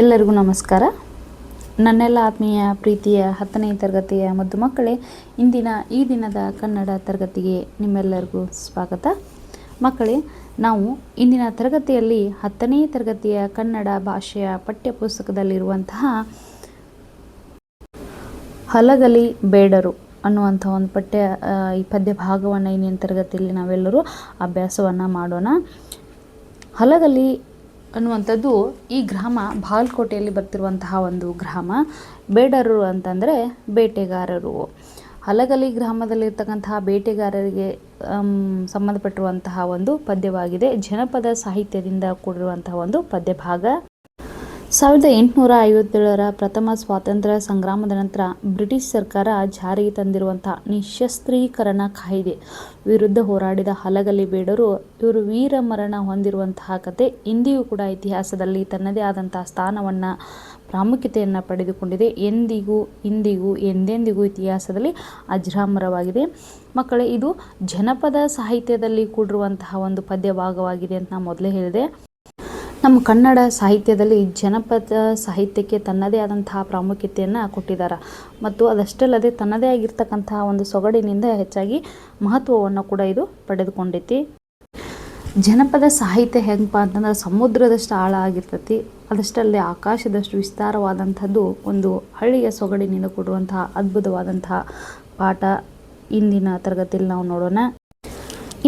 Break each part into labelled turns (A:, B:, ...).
A: ಎಲ್ಲರಿಗೂ ನಮಸ್ಕಾರ. ನನ್ನೆಲ್ಲ ಆತ್ಮೀಯ ಪ್ರೀತಿಯ 10ನೇ ತರಗತಿಯ ಮುದ್ದು ಮಕ್ಕಳೇ, ಇಂದಿನ ಈ ದಿನದ ಕನ್ನಡ ತರಗತಿಗೆ ನಿಮ್ಮೆಲ್ಲರಿಗೂ ಸ್ವಾಗತ. ಮಕ್ಕಳೇ, ನಾವು ಇಂದಿನ ತರಗತಿಯಲ್ಲಿ 10ನೇ ತರಗತಿಯ ಕನ್ನಡ ಭಾಷೆಯ ಪಠ್ಯಪುಸ್ತಕದಲ್ಲಿರುವಂತಹ ಹಲಗಲಿ ಬೇಡರು ಅನ್ನುವಂಥ ಒಂದು ಈ ಪದ್ಯ ಭಾಗವನ್ನು ಇಂದಿನ ತರಗತಿಯಲ್ಲಿ ನಾವೆಲ್ಲರೂ ಅಭ್ಯಾಸವನ್ನು ಮಾಡೋಣ. ಹಲಗಲಿ ಅನ್ನುವಂಥದ್ದು ಈ ಗ್ರಾಮ ಬಾಗಲಕೋಟೆಯಲ್ಲಿ ಬರ್ತಿರುವಂತಹ ಒಂದು ಗ್ರಾಮ. ಬೇಡರು ಅಂತಂದರೆ ಬೇಟೆಗಾರರು. ಹಲಗಲಿ ಗ್ರಾಮದಲ್ಲಿರ್ತಕ್ಕಂತಹ ಬೇಟೆಗಾರರಿಗೆ ಸಂಬಂಧಪಟ್ಟಿರುವಂತಹ ಒಂದು ಪದ್ಯವಾಗಿದೆ. ಜನಪದ ಸಾಹಿತ್ಯದಿಂದ ಕೂಡಿರುವಂತಹ ಒಂದು ಪದ್ಯ ಭಾಗ. 1857ರ ಪ್ರಥಮ ಸ್ವಾತಂತ್ರ್ಯ ಸಂಗ್ರಾಮದ ನಂತರ ಬ್ರಿಟಿಷ್ ಸರ್ಕಾರ ಜಾರಿಗೆ ತಂದಿರುವಂತಹ ನಿಶಸ್ತ್ರೀಕರಣ ಕಾಯ್ದೆ ವಿರುದ್ಧ ಹೋರಾಡಿದ ಹಲಗಲಿ ಬೇಡರು ಇವರು ವೀರ ಮರಣ ಹೊಂದಿರುವಂತಹ ಕತೆ ಇಂದಿಗೂ ಕೂಡ ಇತಿಹಾಸದಲ್ಲಿ ತನ್ನದೇ ಆದಂತಹ ಸ್ಥಾನವನ್ನು, ಪ್ರಾಮುಖ್ಯತೆಯನ್ನು ಪಡೆದುಕೊಂಡಿದೆ. ಎಂದಿಗೂ, ಇಂದಿಗೂ, ಎಂದೆಂದಿಗೂ ಇತಿಹಾಸದಲ್ಲಿ ಅಜರಾಮರವಾಗಿದೆ. ಮಕ್ಕಳೇ, ಇದು ಜನಪದ ಸಾಹಿತ್ಯದಲ್ಲಿ ಕೂಡಿರುವಂತಹ ಒಂದು ಪದ್ಯ ಭಾಗವಾಗಿದೆ ಅಂತ ನಾನು ಮೊದಲೇ ಹೇಳಿದೆ. ನಮ್ಮ ಕನ್ನಡ ಸಾಹಿತ್ಯದಲ್ಲಿ ಜನಪದ ಸಾಹಿತ್ಯಕ್ಕೆ ತನ್ನದೇ ಆದಂತಹ ಪ್ರಾಮುಖ್ಯತೆಯನ್ನು ಕೊಟ್ಟಿದ್ದಾರೆ ಮತ್ತು ಅದಷ್ಟಲ್ಲದೆ ತನ್ನದೇ ಆಗಿರ್ತಕ್ಕಂತಹ ಒಂದು ಸೊಗಡಿನಿಂದ ಹೆಚ್ಚಾಗಿ ಮಹತ್ವವನ್ನು ಕೂಡ ಇದು ಪಡೆದುಕೊಂಡೈತಿ. ಜನಪದ ಸಾಹಿತ್ಯ ಹೆಂಗಪ್ಪ ಅಂತಂದ್ರೆ ಸಮುದ್ರದಷ್ಟು ಆಳ ಆಗಿರ್ತೈತಿ, ಅದಷ್ಟಲ್ಲದೆ ಆಕಾಶದಷ್ಟು ವಿಸ್ತಾರವಾದಂಥದ್ದು ಒಂದು ಹಳ್ಳಿಯ ಸೊಗಡಿನಿಂದ ಕೊಡುವಂತಹ ಅದ್ಭುತವಾದಂತಹ ಪಾಠ ಇಂದಿನ ತರಗತಿಯಲ್ಲಿ ನಾವು ನೋಡೋಣ.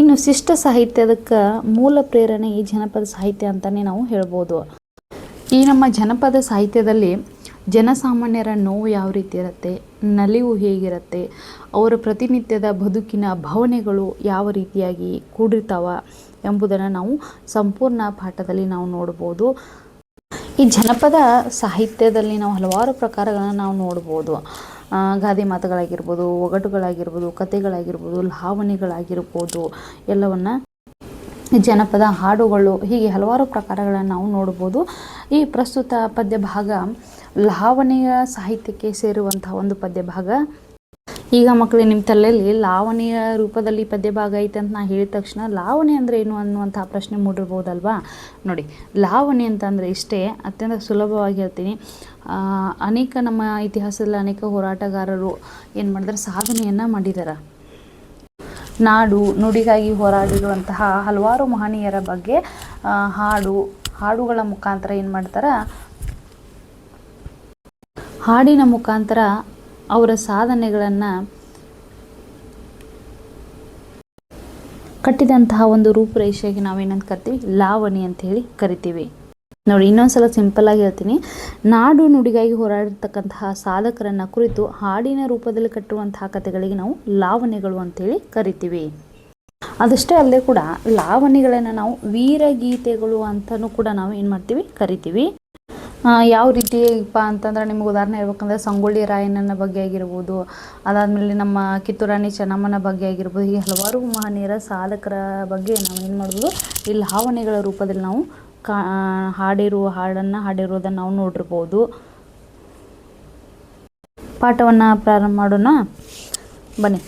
A: ಇನ್ನು ಶಿಷ್ಟ ಸಾಹಿತ್ಯದಕ್ಕೆ ಮೂಲ ಪ್ರೇರಣೆ ಈ ಜನಪದ ಸಾಹಿತ್ಯ ಅಂತಲೇ ನಾವು ಹೇಳ್ಬೋದು. ಈ ನಮ್ಮ ಜನಪದ ಸಾಹಿತ್ಯದಲ್ಲಿ ಜನಸಾಮಾನ್ಯರ ನೋವು ಯಾವ ರೀತಿ ಇರುತ್ತೆ, ನಲಿವು ಹೇಗಿರುತ್ತೆ, ಅವರ ಪ್ರತಿನಿತ್ಯದ ಬದುಕಿನ ಭಾವನೆಗಳು ಯಾವ ರೀತಿಯಾಗಿ ಕೂಡಿರ್ತಾವ ಎಂಬುದನ್ನು ನಾವು ಸಂಪೂರ್ಣ ಪಾಠದಲ್ಲಿ ನಾವು ನೋಡ್ಬೋದು. ಈ ಜನಪದ ಸಾಹಿತ್ಯದಲ್ಲಿ ನಾವು ಹಲವಾರು ಪ್ರಕಾರಗಳನ್ನು ನಾವು ನೋಡ್ಬೋದು. ಗಾದೆ ಮಾತುಗಳಾಗಿರ್ಬೋದು, ಒಗಟುಗಳಾಗಿರ್ಬೋದು, ಕಥೆಗಳಾಗಿರ್ಬೋದು, ಲಾವಣಿಗಳಾಗಿರ್ಬೋದು, ಎಲ್ಲವನ್ನು ಜನಪದ ಹಾಡುಗಳು, ಹೀಗೆ ಹಲವಾರು ಪ್ರಕಾರಗಳನ್ನು ನಾವು ನೋಡ್ಬೋದು. ಈ ಪ್ರಸ್ತುತ ಪದ್ಯ ಭಾಗ ಲಾವಣಿಯ ಸಾಹಿತ್ಯಕ್ಕೆ ಸೇರುವಂತಹ ಒಂದು ಪದ್ಯ ಭಾಗ. ಈಗ ಮಕ್ಕಳಿಗೆ ನಿಮ್ಮ ತಲೆಯಲ್ಲಿ ಲಾವಣಿಯ ರೂಪದಲ್ಲಿ ಪದ್ಯ ಭಾಗ ಐತೆ ಅಂತ ನಾನು ಹೇಳಿದ ತಕ್ಷಣ ಲಾವಣಿ ಅಂದರೆ ಏನು ಅನ್ನುವಂಥ ಪ್ರಶ್ನೆ ಮೂಡಿರ್ಬೋದಲ್ವಾ. ನೋಡಿ, ಲಾವಣಿ ಅಂತಂದರೆ ಇಷ್ಟೇ, ಅತ್ಯಂತ ಸುಲಭವಾಗಿ ಹೇಳ್ತೀನಿ. ಅನೇಕ ನಮ್ಮ ಇತಿಹಾಸದಲ್ಲಿ ಅನೇಕ ಹೋರಾಟಗಾರರು ಏನು ಮಾಡಿದ್ದಾರೆ, ಸಾಧನೆಯನ್ನು ಮಾಡಿದ್ದಾರೆ. ನಾಡು ನುಡಿಗಾಗಿ ಹೋರಾಡಿರುವಂತಹ ಹಲವಾರು ಮಹನೀಯರ ಬಗ್ಗೆ ಹಾಡುಗಳ ಮುಖಾಂತರ ಏನು ಮಾಡ್ತಾರೆ, ಹಾಡಿನ ಮುಖಾಂತರ ಅವರ ಸಾಧನೆಗಳನ್ನು ಕಟ್ಟಿದಂತಹ ಒಂದು ರೂಪುರೇಷೆಗೆ ನಾವೇನಂತ ಕರಿತೀವಿ, ಲಾವಣಿ ಅಂತ ಹೇಳಿ ಕರಿತೀವಿ. ನೋಡಿ, ಇನ್ನೊಂದ್ಸಲ ಸಿಂಪಲ್ ಆಗಿ ಹೇಳ್ತೀನಿ. ನಾಡು ನುಡಿಗಾಗಿ ಹೋರಾಡಿರ್ತಕ್ಕಂತಹ ಸಾಧಕರನ್ನ ಕುರಿತು ಹಾಡಿನ ರೂಪದಲ್ಲಿ ಕಟ್ಟುವಂತಹ ಕಥೆಗಳಿಗೆ ನಾವು ಲಾವಣಿಗಳು ಅಂತೇಳಿ ಕರಿತೀವಿ. ಅದಷ್ಟೇ ಅಲ್ಲದೆ ಕೂಡ ಲಾವಣಿಗಳನ್ನು ನಾವು ವೀರಗೀತೆಗಳು ಅಂತಲೂ ಕೂಡ ನಾವು ಏನು ಮಾಡ್ತೀವಿ, ಕರಿತೀವಿ. ಯಾವ ರೀತಿಪ್ಪ ಅಂತಂದ್ರೆ ನಿಮ್ಗೆ ಉದಾಹರಣೆ ಹೇಳ್ಬೇಕಂದ್ರೆ ಸಂಗೊಳ್ಳಿ ರಾಯಣ್ಣನ ಬಗ್ಗೆ ಆಗಿರ್ಬೋದು, ಅದಾದಮೇಲೆ ನಮ್ಮ ಕಿತ್ತೂರು ರಾಣಿ ಚೆನ್ನಮ್ಮನ ಬಗ್ಗೆ ಆಗಿರ್ಬೋದು, ಹೀಗೆ ಹಲವಾರು ಮಹನೀಯರ ಸಾಧಕರ ಬಗ್ಗೆ ನಾವು ಏನು ಮಾಡ್ಬೋದು, ಈ ಲಾವಣಿಗಳ ರೂಪದಲ್ಲಿ ನಾವು ಹಾಡನ್ನು ಹಾಡಿರೋದನ್ನು ನಾವು ನೋಡಿರ್ಬೋದು. ಪಾಠವನ್ನು ಪ್ರಾರಂಭ ಮಾಡೋಣ ಬನ್ನಿ.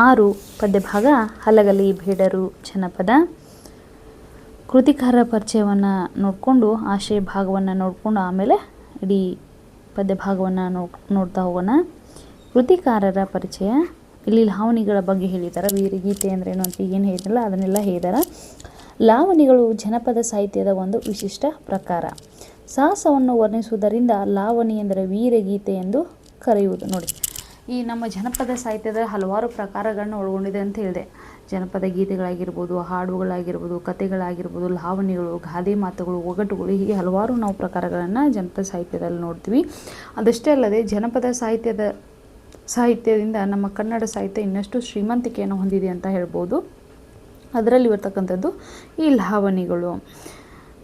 A: 6 ಪದ್ಯ ಭಾಗ ಹಲಗಲಿ ಬೇಡರು ಜನಪದ. ಕೃತಿಕಾರರ ಪರಿಚಯವನ್ನು ನೋಡಿಕೊಂಡು, ಆಶಯ ಭಾಗವನ್ನು ನೋಡಿಕೊಂಡು ಆಮೇಲೆ ಇಡೀ ಪದ್ಯ ಭಾಗವನ್ನು ನೋಡ್ತಾ ಹೋಗೋಣ. ಕೃತಿಕಾರರ ಪರಿಚಯ. ಇಲ್ಲಿ ಲಾವಣಿಗಳ ಬಗ್ಗೆ ಹೇಳಿದ್ದಾರೆ. ವೀರಗೀತೆ ಅಂದ್ರೇನು ಅಂತ ಏನು ಹೇಳಿದ್ರಲ್ಲ ಅದನ್ನೆಲ್ಲ ಹೇಳಿದ್ದಾರೆ. ಲಾವಣಿಗಳು ಜನಪದ ಸಾಹಿತ್ಯದ ಒಂದು ವಿಶಿಷ್ಟ ಪ್ರಕಾರ. ಸಾಹಸವನ್ನು ವರ್ಣಿಸುವುದರಿಂದ ಲಾವಣಿ ಎಂದರೆ ವೀರಗೀತೆ ಎಂದು ಕರೆಯುವುದು. ನೋಡಿ, ಈ ನಮ್ಮ ಜನಪದ ಸಾಹಿತ್ಯದ ಹಲವಾರು ಪ್ರಕಾರಗಳನ್ನು ಒಳಗೊಂಡಿದೆ ಅಂತ ಹೇಳಿದೆ. ಜನಪದ ಗೀತೆಗಳಾಗಿರ್ಬೋದು, ಹಾಡುಗಳಾಗಿರ್ಬೋದು, ಕಥೆಗಳಾಗಿರ್ಬೋದು, ಲಾವಣಿಗಳು, ಗಾದೆ ಮಾತುಗಳು, ಒಗಟುಗಳು, ಹೀಗೆ ಹಲವಾರು ನಾವು ಪ್ರಕಾರಗಳನ್ನು ಜನಪದ ಸಾಹಿತ್ಯದಲ್ಲಿ ನೋಡ್ತೀವಿ. ಅದಷ್ಟೇ ಅಲ್ಲದೆ ಜನಪದ ಸಾಹಿತ್ಯದಿಂದ ನಮ್ಮ ಕನ್ನಡ ಸಾಹಿತ್ಯ ಇನ್ನಷ್ಟು ಶ್ರೀಮಂತಿಕೆಯನ್ನು ಹೊಂದಿದೆ ಅಂತ ಹೇಳ್ಬೋದು. ಅದರಲ್ಲಿ ಬರ್ತಕ್ಕಂಥದ್ದು ಈ ಲಾವಣಿಗಳು.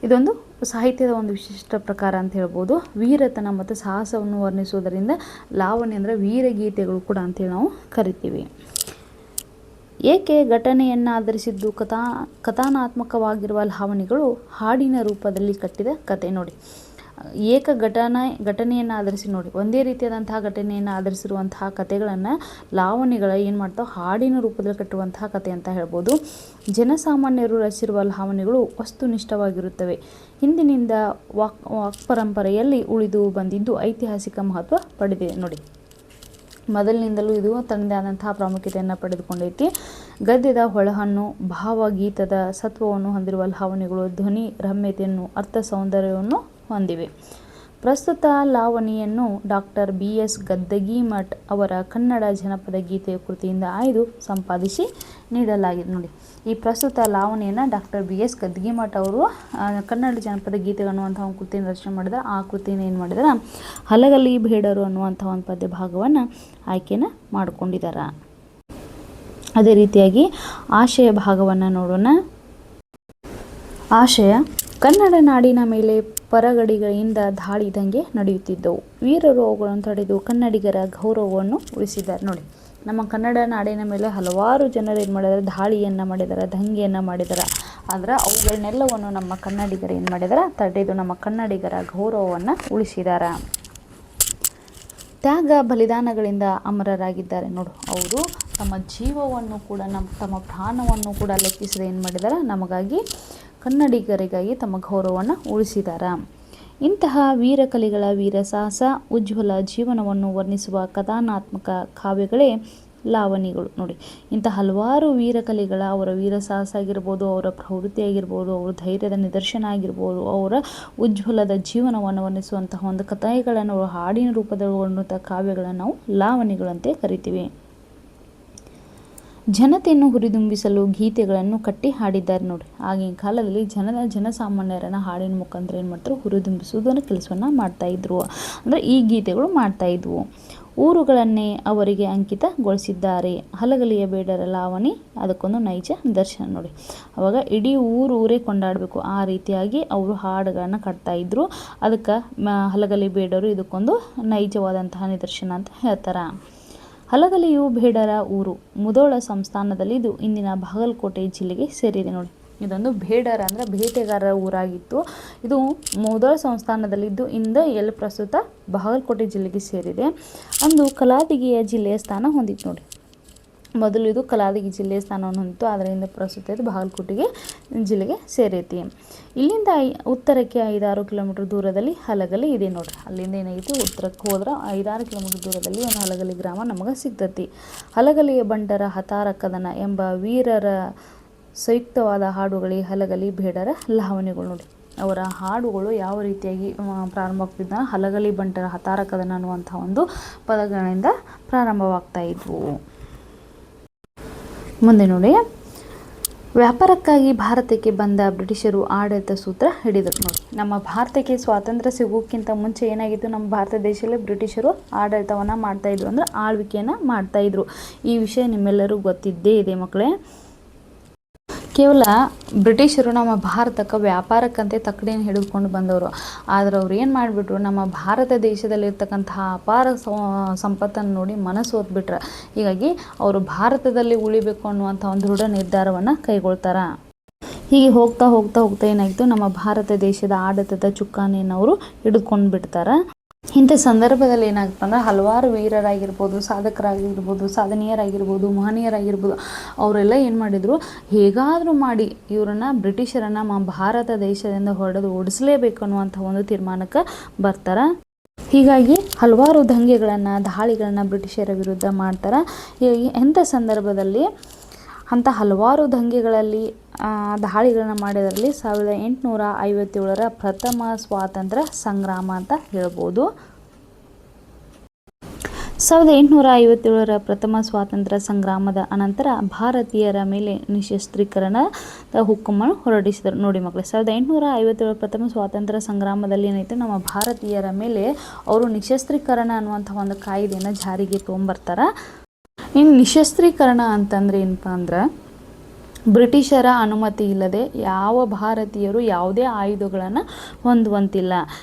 A: ಇದೊಂದು ಸಾಹಿತ್ಯದ ಒಂದು ವಿಶಿಷ್ಟ ಪ್ರಕಾರ ಅಂತ ಹೇಳ್ಬೋದು. ವೀರತನ ಮತ್ತು ಸಾಹಸವನ್ನು ವರ್ಣಿಸುವುದರಿಂದ ಲಾವಣಿ ಅಂದರೆ ವೀರಗೀತೆಗಳು ಕೂಡ ಅಂತೇಳಿ ನಾವು ಕರಿತೀವಿ. ಏಕೆ ಘಟನೆಯನ್ನು ಆಧರಿಸಿದ್ದು ಕಥಾನಾತ್ಮಕವಾಗಿರುವ ಲಾವಣಿಗಳು ಹಾಡಿನ ರೂಪದಲ್ಲಿ ಕಟ್ಟಿದ ಕತೆ. ನೋಡಿ, ಘಟನೆಯನ್ನು ಆಧರಿಸಿ ನೋಡಿ, ಒಂದೇ ರೀತಿಯಾದಂತಹ ಘಟನೆಯನ್ನು ಆಧರಿಸಿರುವಂತಹ ಕಥೆಗಳನ್ನು ಲಾವಣಿಗಳ ಏನು ಮಾಡ್ತಾವೆ, ಹಾಡಿನ ರೂಪದಲ್ಲಿ ಕಟ್ಟುವಂತಹ ಕಥೆ ಅಂತ ಹೇಳ್ಬೋದು. ಜನಸಾಮಾನ್ಯರು ರಚಿಸಿರುವ ಲಾವಣಿಗಳು ವಸ್ತುನಿಷ್ಠವಾಗಿರುತ್ತವೆ. ಹಿಂದಿನಿಂದ ವಾಕ್ ಪರಂಪರೆಯಲ್ಲಿ ಉಳಿದು ಬಂದಿದ್ದು ಐತಿಹಾಸಿಕ ಮಹತ್ವ ಪಡೆದಿದೆ ನೋಡಿ. ಮೊದಲಿನಿಂದಲೂ ಇದು ತನ್ನದೇ ಆದಂತಹ ಪ್ರಾಮುಖ್ಯತೆಯನ್ನು ಪಡೆದುಕೊಂಡೈತಿ. ಗದ್ಯದ ಹೊಳಹನ್ನು, ಭಾವಗೀತದ ಸತ್ವವನ್ನು ಹೊಂದಿರುವ ಲಾವಣಿಗಳು ಧ್ವನಿ ರಮ್ಯತೆಯನ್ನು, ಅರ್ಥ ಸೌಂದರ್ಯವನ್ನು ಹೊಂದಿವೆ. ಪ್ರಸ್ತುತ ಲಾವಣಿಯನ್ನು ಡಾಕ್ಟರ್ BS ಗದ್ದಗಿಮಠ್ ಅವರ ಕನ್ನಡ ಜನಪದ ಗೀತೆಯ ಕೃತಿಯಿಂದ ಆಯ್ದು ಸಂಪಾದಿಸಿ ನೀಡಲಾಗಿದೆ ನೋಡಿ. ಈ ಪ್ರಸ್ತುತ ಲಾವಣಿಯನ್ನು ಡಾಕ್ಟರ್ BS ಗದ್ದಗಿಮಠ್ ಅವರು ಕನ್ನಡ ಜನಪದ ಗೀತೆಗಳು ಅನ್ನುವಂಥ ಒಂದು ಕೃತಿಯನ್ನು ರಚನೆ ಮಾಡಿದ. ಆ ಕೃತಿನ ಏನು ಮಾಡಿದಾರೆ, ಹಲಗಲಿ ಬೇಡರು ಅನ್ನುವಂಥ ಒಂದು ಪದ್ಯ ಭಾಗವನ್ನು ಆಯ್ಕೆನ ಮಾಡಿಕೊಂಡಿದ್ದಾರೆ. ಅದೇ ರೀತಿಯಾಗಿ ಆಶಯ ಭಾಗವನ್ನು ನೋಡೋಣ. ಆಶಯ: ಕನ್ನಡ ನಾಡಿನ ಮೇಲೆ ಪರಗಡಿಗಳಿಂದ ದಾಳಿ ದಂಗೆ ನಡೆಯುತ್ತಿದ್ದವು. ವೀರರು ಅವುಗಳನ್ನು ತಡೆದು ಕನ್ನಡಿಗರ ಗೌರವವನ್ನು ಉಳಿಸಿದ್ದಾರೆ ನೋಡಿ. ನಮ್ಮ ಕನ್ನಡ ನಾಡಿನ ಮೇಲೆ ಹಲವಾರು ಜನರು ಏನು ಮಾಡಿದ್ದಾರೆ, ದಾಳಿಯನ್ನು ಮಾಡಿದ್ದಾರೆ, ದಂಗೆಯನ್ನು ಮಾಡಿದ್ದಾರೆ. ಆದರೆ ಅವುಗಳನ್ನೆಲ್ಲವನ್ನು ನಮ್ಮ ಕನ್ನಡಿಗರು ಏನು ಮಾಡಿದ್ದಾರೆ, ತಡೆದು ನಮ್ಮ ಕನ್ನಡಿಗರ ಗೌರವವನ್ನು ಉಳಿಸಿದ್ದಾರೆ. ತ್ಯಾಗ ಬಲಿದಾನಗಳಿಂದ ಅಮರರಾಗಿದ್ದಾರೆ ನೋಡು. ಅವರು ತಮ್ಮ ಜೀವವನ್ನು ಕೂಡ ತಮ್ಮ ಪ್ರಾಣವನ್ನು ಕೂಡ ಲೆಕ್ಕಿಸದೆ ಏನು ಮಾಡಿದ್ದಾರೆ, ನಮಗಾಗಿ ಕನ್ನಡಿಗರಿಗಾಗಿ ತಮ್ಮ ಗೌರವವನ್ನು ಉಳಿಸಿದ್ದಾರೆ. ಇಂತಹ ವೀರಕಲಿಗಳ ವೀರಸಾಹಸ, ಉಜ್ವಲ ಜೀವನವನ್ನು ವರ್ಣಿಸುವ ಕಥಾನಾತ್ಮಕ ಕಾವ್ಯಗಳೇ ಲಾವಣಿಗಳು ನೋಡಿ. ಇಂಥ ಹಲವಾರು ವೀರಕಲಿಗಳ ಅವರ ವೀರಸಾಹಸ ಆಗಿರ್ಬೋದು, ಅವರ ಪ್ರವೃತ್ತಿ ಆಗಿರ್ಬೋದು, ಅವರ ಧೈರ್ಯದ ನಿದರ್ಶನ ಆಗಿರ್ಬೋದು, ಅವರ ಉಜ್ವಲದ ಜೀವನವನ್ನು ವರ್ಣಿಸುವಂತಹ ಒಂದು ಕಥೆಗಳನ್ನು ಹಾಡಿನ ರೂಪದಲ್ಲಿ ವರ್ಣಿಸುವಂಥ ಕಾವ್ಯಗಳನ್ನು ನಾವು ಲಾವಣಿಗಳಂತೆ ಕರಿತೀವಿ. ಜನತೆಯನ್ನು ಹುರಿದುಂಬಿಸಲು ಗೀತೆಗಳನ್ನು ಕಟ್ಟಿ ಹಾಡಿದ್ದಾರೆ ನೋಡಿ. ಆಗಿನ ಕಾಲದಲ್ಲಿ ಜನಸಾಮಾನ್ಯರನ್ನ ಹಾಡಿನ ಮುಖಾಂತರ ಏನು ಮಾಡ್ತಾರೆ, ಹುರಿದುಂಬಿಸುವುದನ್ನು ಕೆಲಸವನ್ನು ಮಾಡ್ತಾಯಿದ್ರು. ಅಂದರೆ ಈ ಗೀತೆಗಳು ಮಾಡ್ತಾಯಿದ್ವು. ಊರುಗಳನ್ನೇ ಅವರಿಗೆ ಅಂಕಿತಗೊಳಿಸಿದ್ದಾರೆ. ಹಲಗಲಿಯ ಬೇಡರ ಲಾವಣಿ ಅದಕ್ಕೊಂದು ನೈಜ ನಿದರ್ಶನ ನೋಡಿ. ಅವಾಗ ಇಡೀ ಊರೇ ಕೊಂಡಾಡಬೇಕು, ಆ ರೀತಿಯಾಗಿ ಅವರು ಹಾಡುಗಳನ್ನು ಕಟ್ತಾಯಿದ್ರು. ಅದಕ್ಕೆ ಹಲಗಲಿ ಬೇಡರು ಇದಕ್ಕೊಂದು ನೈಜವಾದಂತಹ ನಿದರ್ಶನ ಅಂತ ಹೇಳ್ತಾರೆ. ಹಲಗಲಿಯು ಬೇಡರ ಊರು ಮುಧೋಳ ಸಂಸ್ಥಾನದಲ್ಲಿದ್ದು ಇಂದಿನ ಬಾಗಲಕೋಟೆ ಜಿಲ್ಲೆಗೆ ಸೇರಿದೆ ನೋಡಿ. ಇದೊಂದು ಬೇಡರ ಅಂದರೆ ಬೇಟೆಗಾರರ ಊರಾಗಿತ್ತು. ಇದು ಮುಧೋಳ ಸಂಸ್ಥಾನದಲ್ಲಿದ್ದು ಎಲ್ಲಿ ಪ್ರಸ್ತುತ ಬಾಗಲಕೋಟೆ ಜಿಲ್ಲೆಗೆ ಸೇರಿದೆ. ಅಂದು ಕಲಾದಗಿಯ ಜಿಲ್ಲೆಯ ಸ್ಥಾನ ಹೊಂದಿತ್ತು ನೋಡಿ. ಮೊದಲು ಇದು ಕಲಾದಗಿ ಜಿಲ್ಲೆಯ ಸ್ಥಾನವನ್ನು ಹೊಂದಿತ್ತು, ಅದರಿಂದ ಪ್ರಸ್ತುತ ಇದು ಬಾಗಲಕೋಟೆಗೆ ಜಿಲ್ಲೆಗೆ ಸೇರೈತಿ. ಇಲ್ಲಿಂದ ಉತ್ತರಕ್ಕೆ 5-6 ಕಿಲೋಮೀಟರ್ ದೂರದಲ್ಲಿ ಹಲಗಲಿ ಇದೆ ನೋಡ್ರಿ. ಅಲ್ಲಿಂದ ಏನಾಗೈತಿ, ಉತ್ತರಕ್ಕೆ ಹೋದ್ರೆ 5-6 ಕಿಲೋಮೀಟರ್ ದೂರದಲ್ಲಿ ಒಂದು ಹಲಗಲಿ ಗ್ರಾಮ ನಮಗೆ ಸಿಗ್ತೈತಿ. ಹಲಗಲಿಯ ಬಂಟರ ಹತಾರ ಕದನ ಎಂಬ ವೀರರ ಸಂಯುಕ್ತವಾದ ಹಾಡುಗಳೇ ಹಲಗಲಿ ಬೇಡರ ಲಾವಣಿಗಳು ನೋಡಿ. ಅವರ ಹಾಡುಗಳು ಯಾವ ರೀತಿಯಾಗಿ ಪ್ರಾರಂಭವಾಗ್ತಿದ್ದ, ಹಲಗಲಿ ಬಂಟರ ಹತಾರ ಕದನ ಅನ್ನುವಂಥ ಒಂದು ಪದಗಳಿಂದ ಪ್ರಾರಂಭವಾಗ್ತಾ ಇದ್ವು. ಮುಂದೆ ನೋಡಿ, ವ್ಯಾಪಾರಕ್ಕಾಗಿ ಭಾರತಕ್ಕೆ ಬಂದ ಬ್ರಿಟಿಷರು ಆಡಳಿತ ಸೂತ್ರ ಹಿಡಿದರು ನೋಡಿ. ನಮ್ಮ ಭಾರತಕ್ಕೆ ಸ್ವಾತಂತ್ರ್ಯ ಸಿಗೋಕ್ಕಿಂತ ಮುಂಚೆ ಏನಾಗಿತ್ತು, ನಮ್ಮ ಭಾರತ ದೇಶದಲ್ಲಿ ಬ್ರಿಟಿಷರು ಆಡಳಿತವನ್ನು ಮಾಡ್ತಾಯಿದ್ರು, ಅಂದರೆ ಆಳ್ವಿಕೆಯನ್ನು ಮಾಡ್ತಾಯಿದ್ರು. ಈ ವಿಷಯ ನಿಮ್ಮೆಲ್ಲರಿಗೂ ಗೊತ್ತಿದ್ದೇ ಇದೆ ಮಕ್ಕಳೇ. ಕೇವಲ ಬ್ರಿಟಿಷರು ನಮ್ಮ ಭಾರತಕ್ಕೆ ವ್ಯಾಪಾರಕ್ಕಂತೆ ತಕ್ಕಡಿಯನ್ನು ಹಿಡಿದುಕೊಂಡು ಬಂದವರು. ಆದರೆ ಅವ್ರು ಏನು ಮಾಡಿಬಿಟ್ರು, ನಮ್ಮ ಭಾರತ ದೇಶದಲ್ಲಿರ್ತಕ್ಕಂತಹ ಅಪಾರ ಸಂಪತ್ತನ್ನು ನೋಡಿ ಮನಸ್ಸು ಹೊತ್ಬಿಟ್ರೆ. ಹೀಗಾಗಿ ಅವರು ಭಾರತದಲ್ಲಿ ಉಳಿಬೇಕು ಅನ್ನುವಂಥ ಒಂದು ದೃಢ ನಿರ್ಧಾರವನ್ನು ಕೈಗೊಳ್ತಾರೆ. ಹೀಗೆ ಹೋಗ್ತಾ ಹೋಗ್ತಾ ಹೋಗ್ತಾ ಏನಾಯಿತು, ನಮ್ಮ ಭಾರತ ದೇಶದ ಆಡಳಿತದ ಚುಕ್ಕಾಣಿಯನ್ನು ಅವರು ಹಿಡಿದುಕೊಂಡು ಬಿಡ್ತಾರೆ. ಇಂಥ ಸಂದರ್ಭದಲ್ಲಿ ಏನಾಗ್ತದೆ ಅಂದರೆ, ಹಲವಾರು ವೀರರಾಗಿರ್ಬೋದು, ಸಾಧಕರಾಗಿರ್ಬೋದು, ಸಾಧನೀಯರಾಗಿರ್ಬೋದು, ಮಹನೀಯರಾಗಿರ್ಬೋದು, ಅವರೆಲ್ಲ ಏನು ಮಾಡಿದರು, ಹೇಗಾದರೂ ಮಾಡಿ ಇವರನ್ನು ಬ್ರಿಟಿಷರನ್ನು ನಮ್ಮ ಭಾರತ ದೇಶದಿಂದ ಹೊಡೆದು ಓಡಿಸಲೇಬೇಕು ಅನ್ನುವಂಥ ಒಂದು ತೀರ್ಮಾನಕ್ಕೆ ಬರ್ತಾರೆ. ಹೀಗಾಗಿ ಹಲವಾರು ದಂಗೆಗಳನ್ನು, ದಾಳಿಗಳನ್ನು ಬ್ರಿಟಿಷರ ವಿರುದ್ಧ ಮಾಡ್ತಾರೆ. ಇಂಥ ಸಂದರ್ಭದಲ್ಲಿ ಅಂಥ ಹಲವಾರು ದಂಗೆಗಳಲ್ಲಿ ದಾಳಿಗಳನ್ನು ಮಾಡಿದ್ರಲ್ಲಿ 1857ರ ಪ್ರಥಮ ಸ್ವಾತಂತ್ರ್ಯ ಸಂಗ್ರಾಮ ಅಂತ ಹೇಳ್ಬೋದು. 1857ರ ಪ್ರಥಮ ಸ್ವಾತಂತ್ರ್ಯ ಸಂಗ್ರಾಮದ ಅನಂತರ ಭಾರತೀಯರ ಮೇಲೆ ನಿಶಸ್ತ್ರೀಕರಣದ ಹುಕ್ಕುಮನ್ನು ಹೊರಡಿಸಿದರು ನೋಡಿ ಮಕ್ಕಳು. 1857ರ ಪ್ರಥಮ ಸ್ವಾತಂತ್ರ್ಯ ಸಂಗ್ರಾಮದಲ್ಲಿ ಏನಾಯಿತು, ನಮ್ಮ ಭಾರತೀಯರ ಮೇಲೆ ಅವರು ನಿಶಸ್ತ್ರೀಕರಣ ಅನ್ನುವಂಥ ಒಂದು ಕಾಯ್ದೆಯನ್ನು ಜಾರಿಗೆ ತೊಗೊಂಬರ್ತಾರೆ. ಇನ್ನು ನಿಶಸ್ತ್ರೀಕರಣ ಅಂತಂದರೆ ಏನಪ್ಪ ಅಂದ್ರೆ, ಬ್ರಿಟಿಷರ ಅನುಮತಿ ಇಲ್ಲದೆ ಯಾವ ಭಾರತೀಯರು ಯಾವುದೇ ಆಯುಧಗಳನ್ನು ಹೊಂದುವಂತಿಲ್ಲ.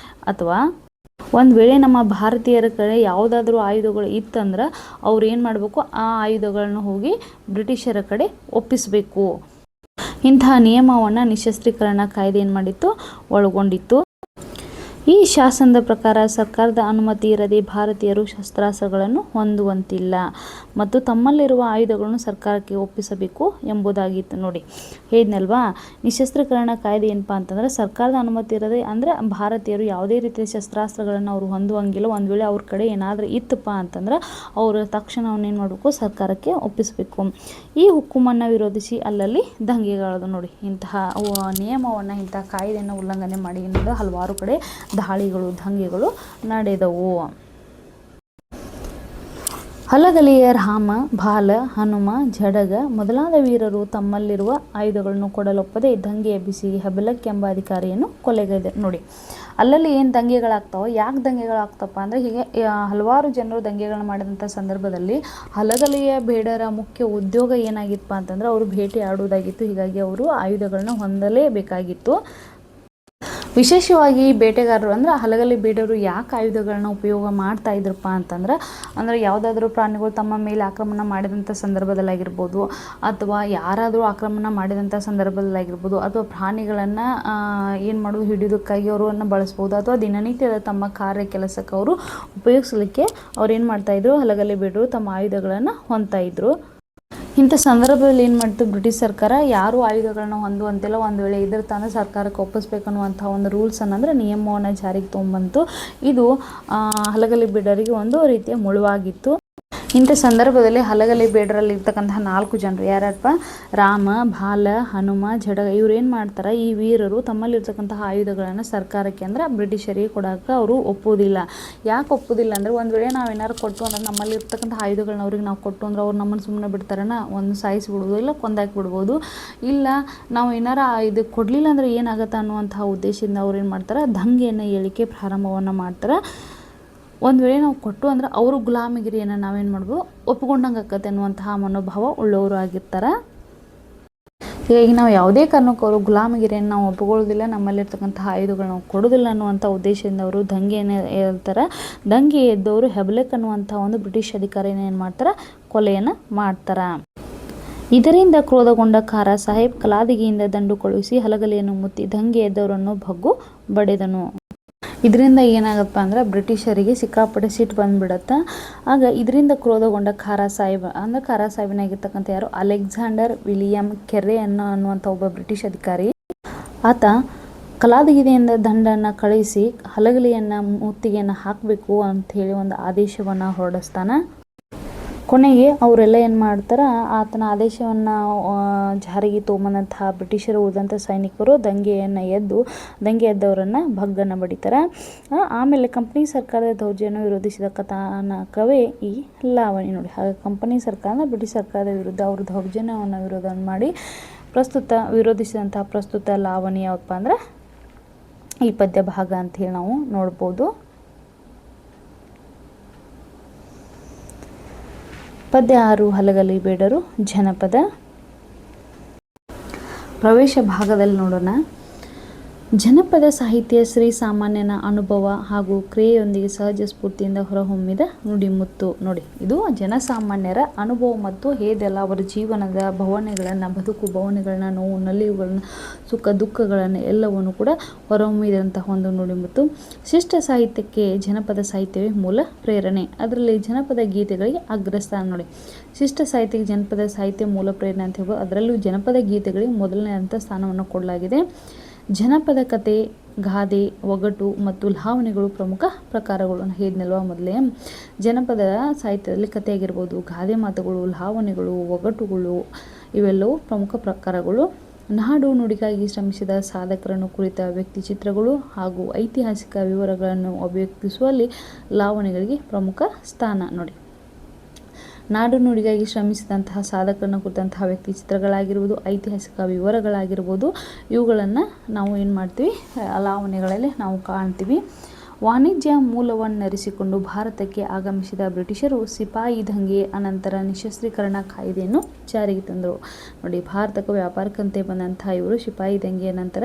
A: ಅಥವಾ ಒಂದು ವೇಳೆ ನಮ್ಮ ಭಾರತೀಯರ ಕಡೆ ಯಾವುದಾದ್ರೂ ಆಯುಧಗಳು ಇತ್ತಂದ್ರೆ ಅವ್ರು ಏನು ಮಾಡಬೇಕು, ಆ ಆಯುಧಗಳನ್ನು ಹೋಗಿ ಬ್ರಿಟಿಷರ ಕಡೆ ಒಪ್ಪಿಸಬೇಕು. ಇಂತಹ ನಿಯಮವನ್ನು ನಿಶಸ್ತ್ರೀಕರಣ ಕಾಯ್ದೆ ಏನು ಮಾಡಿತ್ತು, ಒಳಗೊಂಡಿತ್ತು. ಈ ಶಾಸನದ ಪ್ರಕಾರ ಸರ್ಕಾರದ ಅನುಮತಿ ಇರದೆ ಭಾರತೀಯರು ಶಸ್ತ್ರಾಸ್ತ್ರಗಳನ್ನು ಹೊಂದುವಂತಿಲ್ಲ ಮತ್ತು ತಮ್ಮಲ್ಲಿರುವ ಆಯುಧಗಳನ್ನು ಸರ್ಕಾರಕ್ಕೆ ಒಪ್ಪಿಸಬೇಕು ಎಂಬುದಾಗಿತ್ತು. ನೋಡಿ ಹೇಳಿದ್ನಲ್ವಾ, ನಿಶಸ್ತ್ರೀಕರಣ ಕಾಯ್ದೆ ಏನಪ್ಪ ಅಂತಂದ್ರೆ ಸರ್ಕಾರದ ಅನುಮತಿ ಇರದೆ ಅಂದರೆ ಭಾರತೀಯರು ಯಾವುದೇ ರೀತಿಯ ಶಸ್ತ್ರಾಸ್ತ್ರಗಳನ್ನು ಅವರು ಹೊಂದುವಂಗಿಲ್ಲ. ಒಂದು ವೇಳೆ ಅವ್ರ ಕಡೆ ಏನಾದರೂ ಇತ್ತಪ್ಪ ಅಂತಂದ್ರೆ ಅವರು ತಕ್ಷಣ ಅವನ್ನೇನು ಮಾಡಬೇಕು, ಸರ್ಕಾರಕ್ಕೆ ಒಪ್ಪಿಸಬೇಕು. ಈ ಹುಕ್ಕುಮನ್ನು ವಿರೋಧಿಸಿ ಅಲ್ಲಲ್ಲಿ ದಂಗೆಗಳು ನೋಡಿ ಇಂತಹ ನಿಯಮವನ್ನು ಇಂತಹ ಕಾಯ್ದೆಯನ್ನು ಉಲ್ಲಂಘನೆ ಮಾಡಿ ಹಲವಾರು ಕಡೆ ದಾಳಿಗಳು ದಂಗೆಗಳು ನಡೆದವು. ಹಲಗಲಿಯ ರಾಮ, ಬಾಲ, ಹನುಮ, ಜಡಗ ಮೊದಲಾದ ವೀರರು ತಮ್ಮಲ್ಲಿರುವ ಆಯುಧಗಳನ್ನು ಕೊಡಲೊಪ್ಪದೆ ದಂಗೆ ಎಬ್ಬಿಸಿ ಹೆಬಲಕ್ಕೆಂಬ ಅಧಿಕಾರಿಯನ್ನು ಕೊಲೆಗೈದರು. ನೋಡಿ ಅಲ್ಲಲ್ಲಿ ಏನು ದಂಗೆಗಳಾಗ್ತಾವೋ, ಯಾಕೆ ದಂಗೆಗಳಾಗ್ತಪ್ಪ ಅಂದರೆ ಹೀಗೆ ಹಲವಾರು ಜನರು ದಂಗೆಗಳನ್ನ ಮಾಡಿದಂಥ ಸಂದರ್ಭದಲ್ಲಿ ಹಲಗಲಿಯ ಬೇಡರ ಮುಖ್ಯ ಉದ್ಯೋಗ ಏನಾಗಿತ್ತಪ್ಪ ಅಂತಂದ್ರೆ ಅವರು ಬೇಟೆ ಆಡುವುದಾಗಿತ್ತು. ಹೀಗಾಗಿ ಅವರು ಆಯುಧಗಳನ್ನ ಹೊಂದಲೇಬೇಕಾಗಿತ್ತು. ವಿಶೇಷವಾಗಿ ಬೇಟೆಗಾರರು ಅಂದರೆ ಹಲಗಲಿ ಬೇಡರು ಯಾಕೆ ಆಯುಧಗಳನ್ನ ಉಪಯೋಗ ಮಾಡ್ತಾ ಇದ್ರಪ್ಪ ಅಂತಂದ್ರೆ ಯಾವುದಾದ್ರೂ ಪ್ರಾಣಿಗಳು ತಮ್ಮ ಮೇಲೆ ಆಕ್ರಮಣ ಮಾಡಿದಂಥ ಸಂದರ್ಭದಲ್ಲಾಗಿರ್ಬೋದು, ಅಥವಾ ಯಾರಾದರೂ ಆಕ್ರಮಣ ಮಾಡಿದಂಥ ಸಂದರ್ಭದಲ್ಲಾಗಿರ್ಬೋದು, ಅಥವಾ ಪ್ರಾಣಿಗಳನ್ನು ಏನು ಮಾಡೋದು ಹಿಡಿಯೋದಕ್ಕಾಗಿ ಅವರನ್ನು ಬಳಸ್ಬೋದು, ಅಥವಾ ದಿನನಿತ್ಯದ ತಮ್ಮ ಕಾರ್ಯ ಕೆಲಸಕ್ಕೆ ಅವರು ಉಪಯೋಗಿಸಲಿಕ್ಕೆ ಅವ್ರು ಏನು ಮಾಡ್ತಾಯಿದ್ರು, ಹಲಗಲಿ ಬೇಡರು ತಮ್ಮ ಆಯುಧಗಳನ್ನು ಹೊಂದ್ತಾ ಇದ್ರು. ಇಂಥ ಸಂದರ್ಭದಲ್ಲಿ ಏನು ಮಾಡ್ತು ಬ್ರಿಟಿಷ್ ಸರ್ಕಾರ, ಯಾರೂ ಆಯುಧಗಳನ್ನ ಹೊಂದುವಂತಿಲ್ಲ, ಒಂದು ವೇಳೆ ಇದ್ರ ತಾನೇ ಸರ್ಕಾರಕ್ಕೆ ಒಪ್ಪಿಸ್ಬೇಕನ್ನುವಂಥ ಒಂದು ರೂಲ್ಸನ್ನು ಅಂದರೆ ನಿಯಮವನ್ನು ಜಾರಿಗೆ ತೊಗೊಂಬಂತು. ಇದು ಹಲಗಲಿ ಬೇಡರಿಗೆ ಒಂದು ರೀತಿಯ ಮುಳುವಾಗಿತ್ತು. ಇಂಥ ಸಂದರ್ಭದಲ್ಲಿ ಹಲಗಲಿ ಬೇಡರಲ್ಲಿ ಇರ್ತಕ್ಕಂತಹ 4 ಜನರು ಯಾರಪ್ಪ, ರಾಮ, ಬಾಲ, ಹನುಮ, ಜಡಗ ಇವ್ರು ಏನು ಮಾಡ್ತಾರೆ, ಈ ವೀರರು ತಮ್ಮಲ್ಲಿರ್ತಕ್ಕಂತಹ ಆಯುಧಗಳನ್ನು ಸರ್ಕಾರಕ್ಕೆ ಅಂದರೆ ಬ್ರಿಟಿಷರಿಗೆ ಕೊಡೋಕೆ ಅವರು ಒಪ್ಪೋದಿಲ್ಲ. ಯಾಕೆ ಒಪ್ಪೋದಿಲ್ಲ ಅಂದರೆ ಒಂದು ವೇಳೆ ನಾವು ಏನಾರು ಕೊಟ್ಟು ಅಂದ್ರೆ ನಮ್ಮಲ್ಲಿ ಇರ್ತಕ್ಕಂಥ ಆಯುಧಗಳನ್ನ ಅವ್ರಿಗೆ ನಾವು ಕೊಟ್ಟು ಅಂದ್ರೆ ಅವ್ರು ನಮ್ಮನ್ನು ಸುಮ್ಮನೆ ಬಿಡ್ತಾರನ, ಒಂದು ಸಾಯಿಸಿಬಿಡ್ಬೋದು, ಇಲ್ಲ ಕೊಂದಾಕಿಬಿಡ್ಬೋದು, ಇಲ್ಲ ನಾವು ಏನಾರ ಇದು ಕೊಡಲಿಲ್ಲ ಅಂದರೆ ಏನಾಗುತ್ತೆ ಅನ್ನುವಂತಹ ಉದ್ದೇಶದಿಂದ ಅವ್ರು ಏನು ಮಾಡ್ತಾರೆ, ದಂಗೆಯನ್ನು ಏಳಿಕೆ ಪ್ರಾರಂಭವನ್ನು ಮಾಡ್ತಾರೆ. ಒಂದು ವೇಳೆ ನಾವು ಕೊಟ್ಟು ಅಂದ್ರೆ ಅವರು ಗುಲಾಮಗಿರಿಯನ್ನು ನಾವೇನು ಮಾಡ್ಬೋದು, ಒಪ್ಪಿಕೊಂಡಂಗೆ ಆಕತ್ತೆ ಅನ್ನುವಂತಹ ಮನೋಭಾವ ಉಳ್ಳವರು ಆಗಿರ್ತಾರೆ. ಹೀಗಾಗಿ ನಾವು ಯಾವುದೇ ಕಾರಣಕ್ಕೂ ಅವರು ಗುಲಾಮಗಿರಿಯನ್ನು ನಾವು ಒಪ್ಪಿಕೊಳ್ಳೋದಿಲ್ಲ, ನಮ್ಮಲ್ಲಿರ್ತಕ್ಕಂತಹ ಆಯುಧಗಳು ನಾವು ಕೊಡೋದಿಲ್ಲ ಅನ್ನುವಂಥ ಉದ್ದೇಶದಿಂದ ಅವರು ದಂಗೆಯನ್ನು ಹೇಳ್ತಾರೆ. ದಂಗೆ ಎದ್ದವರು ಹೆಬಲೆಕ್ ಅನ್ನುವಂಥ ಒಂದು ಬ್ರಿಟಿಷ್ ಅಧಿಕಾರಿನ ಏನು ಮಾಡ್ತಾರೆ, ಕೊಲೆಯನ್ನು ಮಾಡ್ತಾರೆ. ಇದರಿಂದ ಕ್ರೋಧಗೊಂಡ ಖಾರ ಸಾಹೇಬ್ ಕಲಾದಿಗೆಯಿಂದ ದಂಡು ಕಳುಹಿಸಿ ಹಲಗಲಿಯನ್ನು ಮುತ್ತಿ ದಂಗೆ ಎದ್ದವರನ್ನು ಬಗ್ಗು ಬಡಿದನು. ಇದರಿಂದ ಏನಾಗಪ್ಪ ಅಂದ್ರೆ ಬ್ರಿಟಿಷರಿಗೆ ಸಿಕ್ಕಾಪಟ್ಟೆ ಸಿಟ್ಟು ಬಂದುಬಿಡತ್ತೆ. ಆಗ ಇದರಿಂದ ಕ್ರೋಧಗೊಂಡ ಖಾರ ಸಾಹೇಬ್ ಅಂದರೆ ಖಾರ ಸಾಹೇಬನಾಗಿರ್ತಕ್ಕಂಥ ಯಾರು, ಅಲೆಕ್ಸಾಂಡರ್ ವಿಲಿಯಂ ಕೆರ್ರೆ ಅನ್ನುವಂಥ ಒಬ್ಬ ಬ್ರಿಟಿಷ್ ಅಧಿಕಾರಿ, ಆತ ಕಲಾದಗಿರಿಯಿಂದ ದಂಡನ್ನು ಕಳುಹಿಸಿ ಹಲಗಲಿಯನ್ನು ಮುತ್ತಿಗೆಯನ್ನು ಹಾಕಬೇಕು ಅಂಥೇಳಿ ಒಂದು ಆದೇಶವನ್ನು ಹೊರಡಿಸ್ತಾನೆ. ಕೊನೆಗೆ ಅವರೆಲ್ಲ ಏನು ಮಾಡ್ತಾರೆ, ಆತನ ಆದೇಶವನ್ನು ಜಾರಿಗೆ ತೊಗೊಂಬಂದಂತಹ ಬ್ರಿಟಿಷರು ಉಳಿದಂಥ ಸೈನಿಕರು ದಂಗೆ ಎದ್ದವರನ್ನು ಭಗ್ಗನ್ನು ಬಡಿತಾರೆ. ಆಮೇಲೆ ಕಂಪ್ನಿ ಸರ್ಕಾರದ ದೌರ್ಜನ್ಯ ವಿರೋಧಿಸಿದ ಕಥಾನಕವೇ ಈ ಲಾವಣಿ. ನೋಡಿ, ಹಾಗೆ ಕಂಪನಿ ಸರ್ಕಾರ ಬ್ರಿಟಿಷ್ ಸರ್ಕಾರದ ವಿರುದ್ಧ ಅವರು ದೌರ್ಜನ್ಯವನ್ನು ವಿರೋಧ ಮಾಡಿ ವಿರೋಧಿಸಿದಂತಹ ಪ್ರಸ್ತುತ ಲಾವಣಿ ಯಾವಪ್ಪ ಅಂದರೆ ಈ ಪದ್ಯ ಭಾಗ ಅಂಥೇಳಿ ನಾವು ನೋಡ್ಬೋದು. ಪದ್ಯ 6 ಹಲಗಲಿ ಬೇಡರು ಜನಪದ. ಪ್ರವೇಶ ಭಾಗದಲ್ಲಿ ನೋಡೋಣ. ಜನಪದ ಸಾಹಿತ್ಯ ಶ್ರೀ ಸಾಮಾನ್ಯನ ಅನುಭವ ಹಾಗೂ ಕ್ರಿಯೆಯೊಂದಿಗೆ ಸಹಜ ಸ್ಫೂರ್ತಿಯಿಂದ ಹೊರಹೊಮ್ಮಿದ ನುಡಿಮುತ್ತು. ನೋಡಿ, ಇದು ಜನಸಾಮಾನ್ಯರ ಅನುಭವ ಮತ್ತು ಹೇದೆಲ್ಲ ಅವರ ಜೀವನದ ಬದುಕು ಭವನೆಗಳನ್ನ, ನೋವು ನಲಿವುಗಳನ್ನ, ಸುಖ ದುಃಖಗಳನ್ನು ಎಲ್ಲವನ್ನು ಕೂಡ ಹೊರಹೊಮ್ಮಿದಂತಹ ಒಂದು ನುಡಿಮುತ್ತು. ಶಿಷ್ಟ ಸಾಹಿತ್ಯಕ್ಕೆ ಜನಪದ ಸಾಹಿತ್ಯವೇ ಮೂಲ ಪ್ರೇರಣೆ. ಅದರಲ್ಲಿ ಜನಪದ ಗೀತೆಗಳಿಗೆ ಅಗ್ರಸ್ಥಾನ. ನೋಡಿ, ಶಿಷ್ಟ ಸಾಹಿತ್ಯಕ್ಕೆ ಜನಪದ ಸಾಹಿತ್ಯ ಮೂಲ ಪ್ರೇರಣೆ ಅಂತ ಹೇಳ್ಬೋದು. ಅದರಲ್ಲೂ ಜನಪದ ಗೀತೆಗಳಿಗೆ ಮೊದಲನೇ ಸ್ಥಾನವನ್ನು ಕೊಡಲಾಗಿದೆ. ಜನಪದ ಕತೆ, ಗಾದೆ, ಒಗಟು ಮತ್ತು ಲಾವಣಿಗಳು ಪ್ರಮುಖ ಪ್ರಕಾರಗಳು. ಹೇಳಿದ್ನಲ್ವ ಮೊದಲೇ, ಜನಪದ ಸಾಹಿತ್ಯದಲ್ಲಿ ಕಥೆಯಾಗಿರ್ಬೋದು, ಗಾದೆ ಮಾತುಗಳು, ಲಾವಣಿಗಳು, ಒಗಟುಗಳು ಇವೆಲ್ಲವೂ ಪ್ರಮುಖ ಪ್ರಕಾರಗಳು. ನಾಡು ನುಡಿಗಾಗಿ ಶ್ರಮಿಸಿದ ಸಾಧಕರನ್ನು ಕುರಿತ ವ್ಯಕ್ತಿ ಚಿತ್ರಗಳು ಹಾಗೂ ಐತಿಹಾಸಿಕ ವಿವರಗಳನ್ನು ಅಭಿವ್ಯಕ್ತಿಸುವಲ್ಲಿ ಲಾವಣಿಗಳಿಗೆ ಪ್ರಮುಖ ಸ್ಥಾನ. ನೋಡಿ, ನಾಡು ನುಡಿಗಾಗಿ ಶ್ರಮಿಸಿದಂತಹ ಸಾಧಕರನ್ನು ಕುರಿತಂತಹ ವ್ಯಕ್ತಿ ಚಿತ್ರಗಳಾಗಿರ್ಬೋದು, ಐತಿಹಾಸಿಕ ವಿವರಗಳಾಗಿರ್ಬೋದು, ಇವುಗಳನ್ನು ನಾವು ಏನು ಮಾಡ್ತೀವಿ, ಲಾವಣಿಗಳಲ್ಲಿ ನಾವು ಕಾಣ್ತೀವಿ. ವಾಣಿಜ್ಯ ಮೂಲವನ್ನರಿಸಿಕೊಂಡು ಭಾರತಕ್ಕೆ ಆಗಮಿಸಿದ ಬ್ರಿಟಿಷರು ಸಿಪಾಯಿ ದಂಗೆ ಅನಂತರ ನಿಶಸ್ತ್ರೀಕರಣ ಕಾಯ್ದೆಯನ್ನು ಜಾರಿಗೆ ತಂದರು. ನೋಡಿ, ಭಾರತಕ್ಕೆ ವ್ಯಾಪಾರಕ್ಕಂತೆ ಬಂದಂಥ ಇವರು ಸಿಪಾಯಿ ದಂಗೆಯ ನಂತರ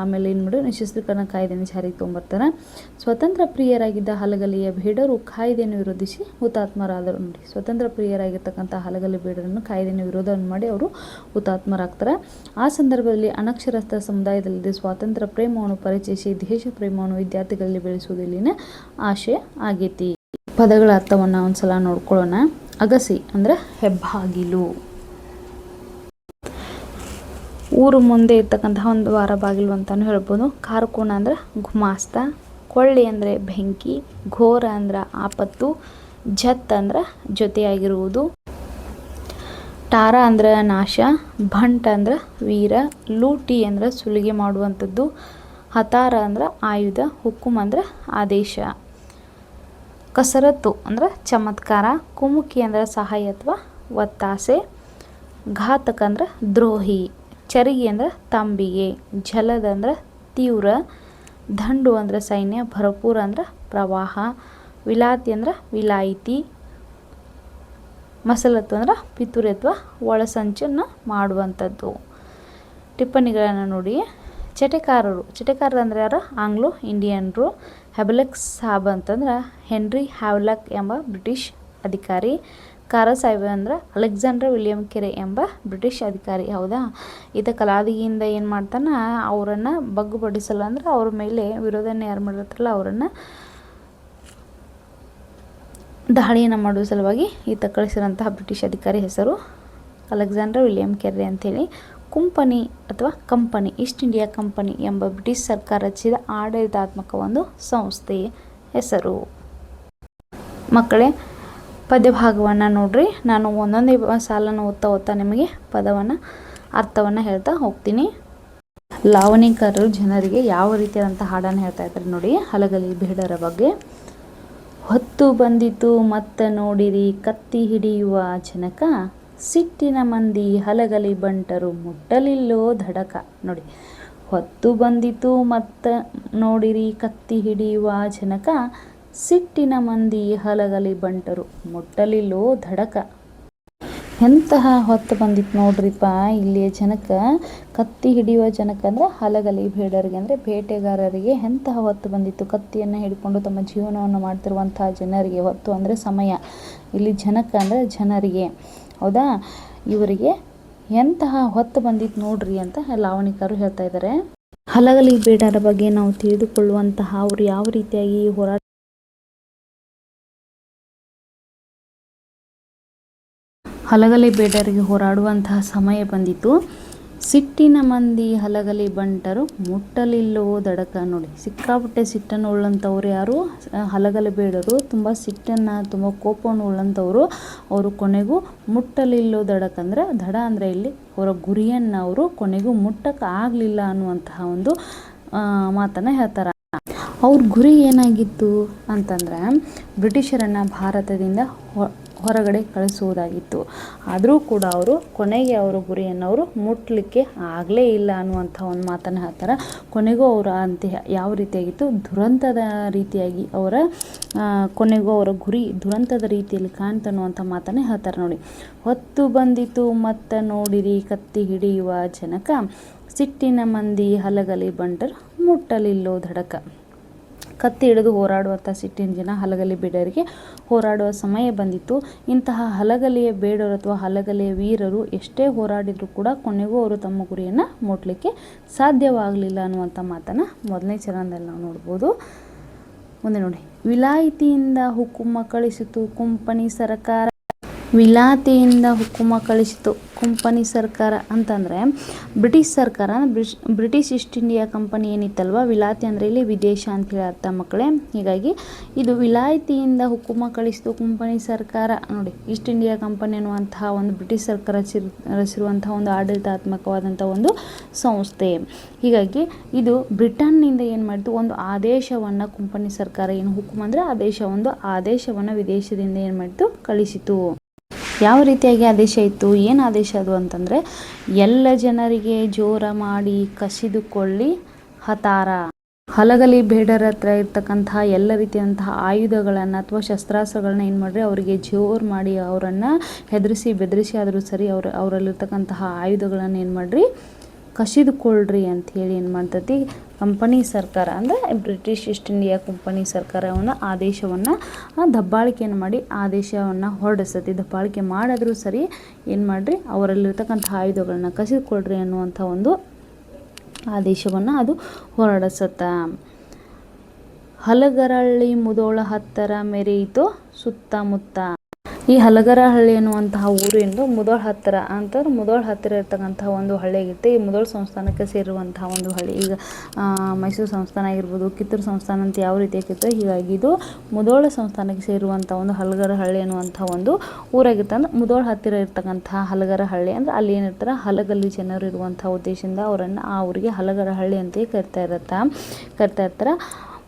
A: ಆಮೇಲೆ ಏನು ಮಾಡಿ ನಿಶಸ್ತ್ರೀಕರಣ ಕಾಯ್ದೆಯನ್ನು ಜಾರಿಗೆ ತೊಗೊಂಬರ್ತಾರೆ. ಸ್ವತಂತ್ರ ಪ್ರಿಯರಾಗಿದ್ದ ಹಲಗಲಿಯ ಬೇಡರು ಕಾಯ್ದೆಯನ್ನು ವಿರೋಧಿಸಿ ಹುತಾತ್ಮರಾದರು. ನೋಡಿ, ಸ್ವತಂತ್ರ ಪ್ರಿಯರಾಗಿರ್ತಕ್ಕಂಥ ಹಲಗಲಿ ಬೇಡರನ್ನು ಕಾಯ್ದೆಯನ್ನು ವಿರೋಧವನ್ನು ಮಾಡಿ ಅವರು ಹುತಾತ್ಮರಾಗ್ತಾರೆ. ಆ ಸಂದರ್ಭದಲ್ಲಿ ಅನಕ್ಷರಸ್ಥ ಸಮುದಾಯದಲ್ಲಿ ಸ್ವಾತಂತ್ರ್ಯ ಪ್ರೇಮವನ್ನು ಪರಿಚಯಿಸಿ ದೇಶ ಪ್ರೇಮವನ್ನು ವಿದ್ಯಾರ್ಥಿಗಳಲ್ಲಿ ಬೆಳೆಸುವುದು ಇಲ್ಲಿನ ಆಶಯ ಆಗೈತಿ. ಪದಗಳ ಅರ್ಥವನ್ನು ಒಂದ್ಸಲ ನೋಡ್ಕೊಳ್ಳೋಣ. ಅಗಸಿ ಅಂದರೆ ಹೆಬ್ಬಾಗಿಲು. ಊರು ಮುಂದೆ ಇರ್ತಕ್ಕಂತಹ ಒಂದು ವಾರ ಬಾಗಿಲು ಅಂತಾನು ಹೇಳ್ಬೋದು. ಕಾರ್ಕೋಣ ಅಂದರೆ ಗುಮಾಸ್ತ. ಕೊಳ್ಳಿ ಅಂದರೆ ಬೆಂಕಿ. ಘೋರ ಅಂದ್ರೆ ಆಪತ್ತು. ಜತ್ ಅಂದ್ರೆ ಜೊತೆಯಾಗಿರುವುದು. ಟಾರ ಅಂದ್ರೆ ನಾಶ. ಭಂಟ ಅಂದ್ರೆ ವೀರ. ಲೂಟಿ ಅಂದ್ರೆ ಸುಲಿಗೆ ಮಾಡುವಂಥದ್ದು. ಹತಾರ ಅಂದ್ರೆ ಆಯುಧ. ಹುಕುಮ್ ಅಂದ್ರೆ ಆದೇಶ. ಕಸರತ್ತು ಅಂದ್ರೆ ಚಮತ್ಕಾರ. ಕುಮುಕಿ ಅಂದ್ರೆ ಸಹಾಯ ಅಥವಾ ಒತ್ತಾಸೆ. ಘಾತಕ ಅಂದ್ರೆ ದ್ರೋಹಿ. ಚರಿಗೆ ಅಂದ್ರೆ ತಂಬಿಗೆ. ಜಲದ ಅಂದ್ರೆ ತೀವ್ರ. ದಂಡು ಅಂದ್ರೆ ಸೈನ್ಯ. ಭರಪೂರ ಅಂದ್ರೆ ಪ್ರವಾಹ. ವಿಲಾತಿ ಅಂದ್ರೆ ವಿಲಾಯಿತಿ. ಮಸಲತ್ತು ಅಂದ್ರೆ ಪಿತೂರಿ ಅಥವಾ ಒಳಸಂಚನ್ನು ಮಾಡುವಂಥದ್ದು. ಟಿಪ್ಪಣಿಗಳನ್ನು ನೋಡಿ. ಚಟೆಕಾರರು ಅಂದರೆ ಯಾರು? ಆಂಗ್ಲೋ ಇಂಡಿಯನ್ರು. ಹೆಬಲೆಕ್ ಸಾಬ್ ಅಂತಂದ್ರೆ ಹೆನ್ರಿ ಹ್ಯಾವ್ಲಾಕ್ ಎಂಬ ಬ್ರಿಟಿಷ್ ಅಧಿಕಾರಿ. ಕಾರಸಾಹೇಬ ಅಂದ್ರೆ ಅಲೆಕ್ಸಾಂಡರ್ ವಿಲಿಯಂ ಕೆರೆ ಎಂಬ ಬ್ರಿಟಿಷ್ ಅಧಿಕಾರಿ. ಹೌದಾ? ಈತ ಕಲಾದಿಯಿಂದ ಏನು ಮಾಡ್ತಾನೆ, ಅವರನ್ನು ಬಗ್ಗುಬಡಿಸಲು ಅಂದ್ರೆ ಅವ್ರ ಮೇಲೆ ವಿರೋಧನ ಯಾರು ಮಾಡಿರ್ತಾರಲ್ಲ ಅವರನ್ನು ದಾಳಿಯನ್ನು ಮಾಡುವ ಸಲುವಾಗಿ ಈತ ಕಳಿಸಿರೋಂತಹ ಬ್ರಿಟಿಷ್ ಅಧಿಕಾರಿ ಹೆಸರು ಅಲೆಕ್ಸಾಂಡರ್ ವಿಲಿಯಂ ಕೆರೆ ಅಂಥೇಳಿ. ಕುಂಪನಿ ಅಥವಾ ಕಂಪನಿ, ಈಸ್ಟ್ ಇಂಡಿಯಾ ಕಂಪನಿ ಎಂಬ ಬ್ರಿಟಿಷ್ ಸರ್ಕಾರ ರಚಿಸಿದ ಆಡಳಿತಾತ್ಮಕ ಒಂದು ಸಂಸ್ಥೆ ಹೆಸರು. ಮಕ್ಕಳೇ, ಪದ್ಯಭಾಗವನ್ನು ನೋಡ್ರಿ. ನಾನು ಒಂದೊಂದೇ ಸಾಲನ್ನು ಓದ್ತಾ ನಿಮಗೆ ಪದವನ್ನು ಅರ್ಥವನ್ನು ಹೇಳ್ತಾ ಹೋಗ್ತೀನಿ. ಲಾವಣಿಕಾರರು ಜನರಿಗೆ ಯಾವ ರೀತಿಯಾದಂಥ ಹಾಡನ್ನು ಹೇಳ್ತಾ ಇದ್ದಾರೆ ನೋಡಿ. ಹಲಗಲಿ ಬೇಡರ ಬಗ್ಗೆ. ಹೊತ್ತು ಬಂದಿತು ಮತ್ತ ನೋಡಿರಿ ಕತ್ತಿ ಹಿಡಿಯುವ ಜನಕ, ಸಿಟ್ಟಿನ ಮಂದಿ ಹಲಗಲಿ ಬಂಟರು ಮುಟ್ಟಲಿಲ್ಲೋ ಧಡಕ. ನೋಡಿ, ಹೊತ್ತು ಬಂದಿತು ಮತ್ತ ನೋಡಿರಿ ಕತ್ತಿ ಹಿಡಿಯುವ ಜನಕ, ಸಿಟ್ಟಿನ ಮಂದಿ ಹಲಗಲಿ ಬಂಟರು ಮುಟ್ಟಲಿಲ್ಲೋ ಧಡಕ. ಎಂತಹ ಹೊತ್ತು ಬಂದಿತ್ತು ನೋಡ್ರಿಪ್ಪ ಇಲ್ಲಿಯ ಜನಕ. ಕತ್ತಿ ಹಿಡಿಯುವ ಜನಕ ಅಂದರೆ ಹಲಗಲಿ ಬೇಡರಿಗೆ ಅಂದರೆ ಬೇಟೆಗಾರರಿಗೆ ಎಂತಹ ಹೊತ್ತು ಬಂದಿತ್ತು. ಕತ್ತಿಯನ್ನು ಹಿಡ್ಕೊಂಡು ತಮ್ಮ ಜೀವನವನ್ನು ಮಾಡ್ತಿರುವಂತಹ ಜನರಿಗೆ. ಹೊತ್ತು ಅಂದರೆ ಸಮಯ. ಇಲ್ಲಿ ಜನಕ ಅಂದರೆ ಜನರಿಗೆ. ಹೌದಾ? ಇವರಿಗೆ ಎಂತಹ ಹೊತ್ತು ಬಂದಿತ್ತು ನೋಡ್ರಿ ಅಂತ ಲಾವಣಿಕರು ಹೇಳ್ತಾ ಇದ್ದಾರೆ. ಹಲಗಲಿ ಬೇಡರ ಬಗ್ಗೆ ನಾವು ತಿಳಿದುಕೊಳ್ಳುವಂತಹ ಅವರು ಯಾವ ರೀತಿಯಾಗಿ ಹೋರಾಟ ಹಲಗಲಿ ಬೇಡರಿಗೆ ಹೋರಾಡುವಂತಹ ಸಮಯ ಬಂದಿತ್ತು. ಸಿಟ್ಟಿನ ಮಂದಿ ಹಲಗಲಿ ಬಂಟರು ಮುಟ್ಟಲಿಲ್ಲೋ ದಡಕ. ನೋಡಿ, ಸಿಕ್ಕಾಪಟ್ಟೆ ಸಿಟ್ಟನ್ನು ಉಳ್ಳಂಥವ್ರು ಯಾರು? ಹಲಗಲಿ ಬೇಡರು. ತುಂಬ ಸಿಟ್ಟನ್ನು, ತುಂಬ ಕೋಪವನ್ನು ಉಳ್ಳಂಥವ್ರು. ಅವರು ಕೊನೆಗೂ ಮುಟ್ಟಲಿಲ್ಲೋ ದಡಕ ಅಂದರೆ ದಡ ಅಂದರೆ ಇಲ್ಲಿ ಅವರ ಗುರಿಯನ್ನು ಅವರು ಕೊನೆಗೂ ಮುಟ್ಟಕ್ಕೆ ಆಗಲಿಲ್ಲ ಅನ್ನುವಂತಹ ಒಂದು ಮಾತನ್ನು ಹೇಳ್ತಾರೆ. ಅವ್ರ ಗುರಿ ಏನಾಗಿತ್ತು ಅಂತಂದರೆ ಬ್ರಿಟಿಷರನ್ನು ಭಾರತದಿಂದ ಹೊರಗಡೆ ಕಳಿಸುವುದಾಗಿತ್ತು. ಆದರೂ ಕೂಡ ಅವರು ಕೊನೆಗೆ ಅವರ ಗುರಿಯನ್ನು ಅವರು ಮುಟ್ಟಲಿಕ್ಕೆ ಆಗಲೇ ಇಲ್ಲ ಅನ್ನುವಂಥ ಒಂದು ಮಾತನ್ನು ಹೇಳ್ತಾರೆ. ಕೊನೆಗೂ ಅವರ ಅಂತ್ಯ ಯಾವ ರೀತಿಯಾಗಿತ್ತು? ದುರಂತದ ರೀತಿಯಾಗಿ ಅವರ ಕೊನೆಗೂ ಅವರ ಗುರಿ ದುರಂತದ ರೀತಿಯಲ್ಲಿ ಕಾಣ್ತನ್ನುವಂಥ ಮಾತನ್ನೇ ಹೇಳ್ತಾರೆ ನೋಡಿ. ಹೊತ್ತು ಬಂದಿತು ಮತ್ತ ನೋಡಿರಿ ಕತ್ತಿ ಹಿಡಿಯುವ ಜನಕ, ಸಿಟ್ಟಿನ ಮಂದಿ ಹಲಗಲಿ ಬಂಟರು ಮುಟ್ಟಲಿಲ್ಲೋ ಧಡಕ. ಕತ್ತಿ ಹಿಡಿದು ಹೋರಾಡುವಂಥ ಸಿಟ್ಟಿನ ಜನ ಹಲಗಲಿ ಬೇಡರಿಗೆ ಹೋರಾಡುವ ಸಮಯ ಬಂದಿತ್ತು. ಇಂತಹ ಹಲಗಲಿಯ ಬೇಡರು ಅಥವಾ ಹಲಗಲಿಯ ವೀರರು ಎಷ್ಟೇ ಹೋರಾಡಿದರೂ ಕೂಡ ಕೊನೆಗೂ ಅವರು ತಮ್ಮ ಗುರಿಯನ್ನು ಮುಟ್ಲಿಕ್ಕೆ ಸಾಧ್ಯವಾಗಲಿಲ್ಲ ಅನ್ನುವಂಥ ಮಾತನ್ನು ಮೊದಲನೇ ಚರಣದಲ್ಲಿ ನಾವು ನೋಡ್ಬೋದು. ಮುಂದೆ ನೋಡಿ. ವಿಲಾಯಿತಿಯಿಂದ ಹುಕುಮ ಕಳಿಸಿತು ಕುಂಪನಿ ಸರ್ಕಾರ. ವಿಲಾತಿಯಿಂದ ಹುಕುಮ ಕಳಿಸಿತು ಕುಂಪನಿ ಸರ್ಕಾರ ಅಂತಂದರೆ ಬ್ರಿಟಿಷ್ ಸರ್ಕಾರ. ಬ್ರಿಟಿಷ್ ಈಸ್ಟ್ ಇಂಡಿಯಾ ಕಂಪನಿ ಏನಿತ್ತಲ್ವ, ವಿಲಾತಿ ಅಂದರೆ ಇಲ್ಲಿ ವಿದೇಶ ಅಂತೇಳಿ ಅರ್ಥ ಮಕ್ಕಳೇ. ಹೀಗಾಗಿ ಇದು ವಿಲಾಯಿತಿಯಿಂದ ಹುಕುಮ ಕಳಿಸಿತು ಕುಂಪನಿ ಸರ್ಕಾರ. ನೋಡಿ, ಈಸ್ಟ್ ಇಂಡಿಯಾ ಕಂಪನಿ ಅನ್ನುವಂತಹ ಒಂದು ಬ್ರಿಟಿಷ್ ಸರ್ಕಾರ ರಚಿಸಿರುವಂತಹ ಒಂದು ಆಡಳಿತಾತ್ಮಕವಾದಂಥ ಒಂದು ಸಂಸ್ಥೆ. ಹೀಗಾಗಿ ಇದು ಬ್ರಿಟನ್ನಿಂದ ಏನು ಮಾಡಿತು? ಒಂದು ಆದೇಶವನ್ನು ಕುಂಪನಿ ಸರ್ಕಾರ ಏನು ಹುಕುಮ ಅಂದರೆ ಒಂದು ಆದೇಶವನ್ನು ವಿದೇಶದಿಂದ ಏನು ಮಾಡಿತು? ಕಳಿಸಿತು. ಯಾವ ರೀತಿಯಾಗಿ ಆದೇಶ ಇತ್ತು? ಏನು ಆದೇಶ ಅದು ಅಂತಂದರೆ, ಎಲ್ಲ ಜನರಿಗೆ ಜೋರ ಮಾಡಿ ಕಸಿದುಕೊಳ್ಳಿ ಹತಾರ. ಹಲಗಲಿ ಬೇಡರ ಹತ್ರ ಇರ್ತಕ್ಕಂತಹ ಎಲ್ಲ ರೀತಿಯಂತಹ ಆಯುಧಗಳನ್ನು ಅಥವಾ ಶಸ್ತ್ರಾಸ್ತ್ರಗಳನ್ನ ಏನು ಮಾಡಿರಿ ಅವರಿಗೆ ಜೋರು ಮಾಡಿ ಅವರನ್ನು ಹೆದರಿಸಿ ಬೆದರಿಸಿ ಆದರೂ ಸರಿ ಅವರಲ್ಲಿರ್ತಕ್ಕಂತಹ ಆಯುಧಗಳನ್ನು ಏನು ಮಾಡಿರಿ ಕಸಿದುಕೊಳ್ಳ್ರಿ ಅಂಥೇಳಿ ಏನು ಮಾಡ್ತೈತಿ ಕಂಪನಿ ಸರ್ಕಾರ ಅಂದರೆ ಬ್ರಿಟಿಷ್ ಈಸ್ಟ್ ಇಂಡಿಯಾ ಕಂಪನಿ ಸರ್ಕಾರವನ್ನು ಆದೇಶವನ್ನು ದಬ್ಬಾಳಿಕೆಯನ್ನು ಮಾಡಿ ಆದೇಶವನ್ನು ಹೊರಡಿಸ್ತೈತಿ. ದಬ್ಬಾಳಿಕೆ ಮಾಡಿದ್ರೂ ಸರಿ ಏನು ಮಾಡಿರಿ ಅವರಲ್ಲಿರ್ತಕ್ಕಂಥ ಆಯುಧಗಳನ್ನ ಕಸಿದುಕೊಳ್ಳ್ರಿ ಅನ್ನುವಂಥ ಒಂದು ಆದೇಶವನ್ನು ಅದು ಹೊರಡಿಸುತ್ತ. ಹಲಗರಹಳ್ಳಿ ಮುಧೋಳ ಹತ್ತರ ಮೆರೆಯಿತು ಸುತ್ತಮುತ್ತ. ಈ ಹಲಗರಹಳ್ಳಿ ಅನ್ನುವಂತಹ ಊರು ಎಂದು ಮುಧೋಳ ಹತ್ತಿರ ಅಂತಂದ್ರೆ ಮುಧೋಳ ಹತ್ತಿರ ಇರ್ತಕ್ಕಂಥ ಒಂದು ಹಳ್ಳಿ ಆಗಿರುತ್ತೆ. ಈ ಮುಧೋಳ ಸಂಸ್ಥಾನಕ್ಕೆ ಸೇರಿರುವಂತಹ ಒಂದು ಹಳ್ಳಿ. ಈಗ ಮೈಸೂರು ಸಂಸ್ಥಾನ ಆಗಿರ್ಬೋದು, ಕಿತ್ತೂರು ಸಂಸ್ಥಾನ ಅಂತ ಯಾವ ರೀತಿ ಆಗಿರುತ್ತೆ, ಹೀಗಾಗಿ ಇದು ಮುಧೋಳ ಸಂಸ್ಥಾನಕ್ಕೆ ಸೇರುವಂಥ ಒಂದು ಹಲಗರಹಳ್ಳಿ ಅನ್ನುವಂಥ ಒಂದು ಊರಾಗಿರುತ್ತೆ. ಅಂದ್ರೆ ಮುಧೋಳ ಹತ್ತಿರ ಇರ್ತಕ್ಕಂಥ ಹಲಗರಹಳ್ಳಿ ಅಂದರೆ ಅಲ್ಲಿ ಏನಿರ್ತಾರೆ ಹಲಗಲ್ಲಿ ಜನರು ಇರುವಂಥ ಉದ್ದೇಶದಿಂದ ಅವರನ್ನು ಆ ಊರಿಗೆ ಹಲಗರಹಳ್ಳಿ ಅಂತ ಕರಿತಾ ಇರ್ತಾರೆ.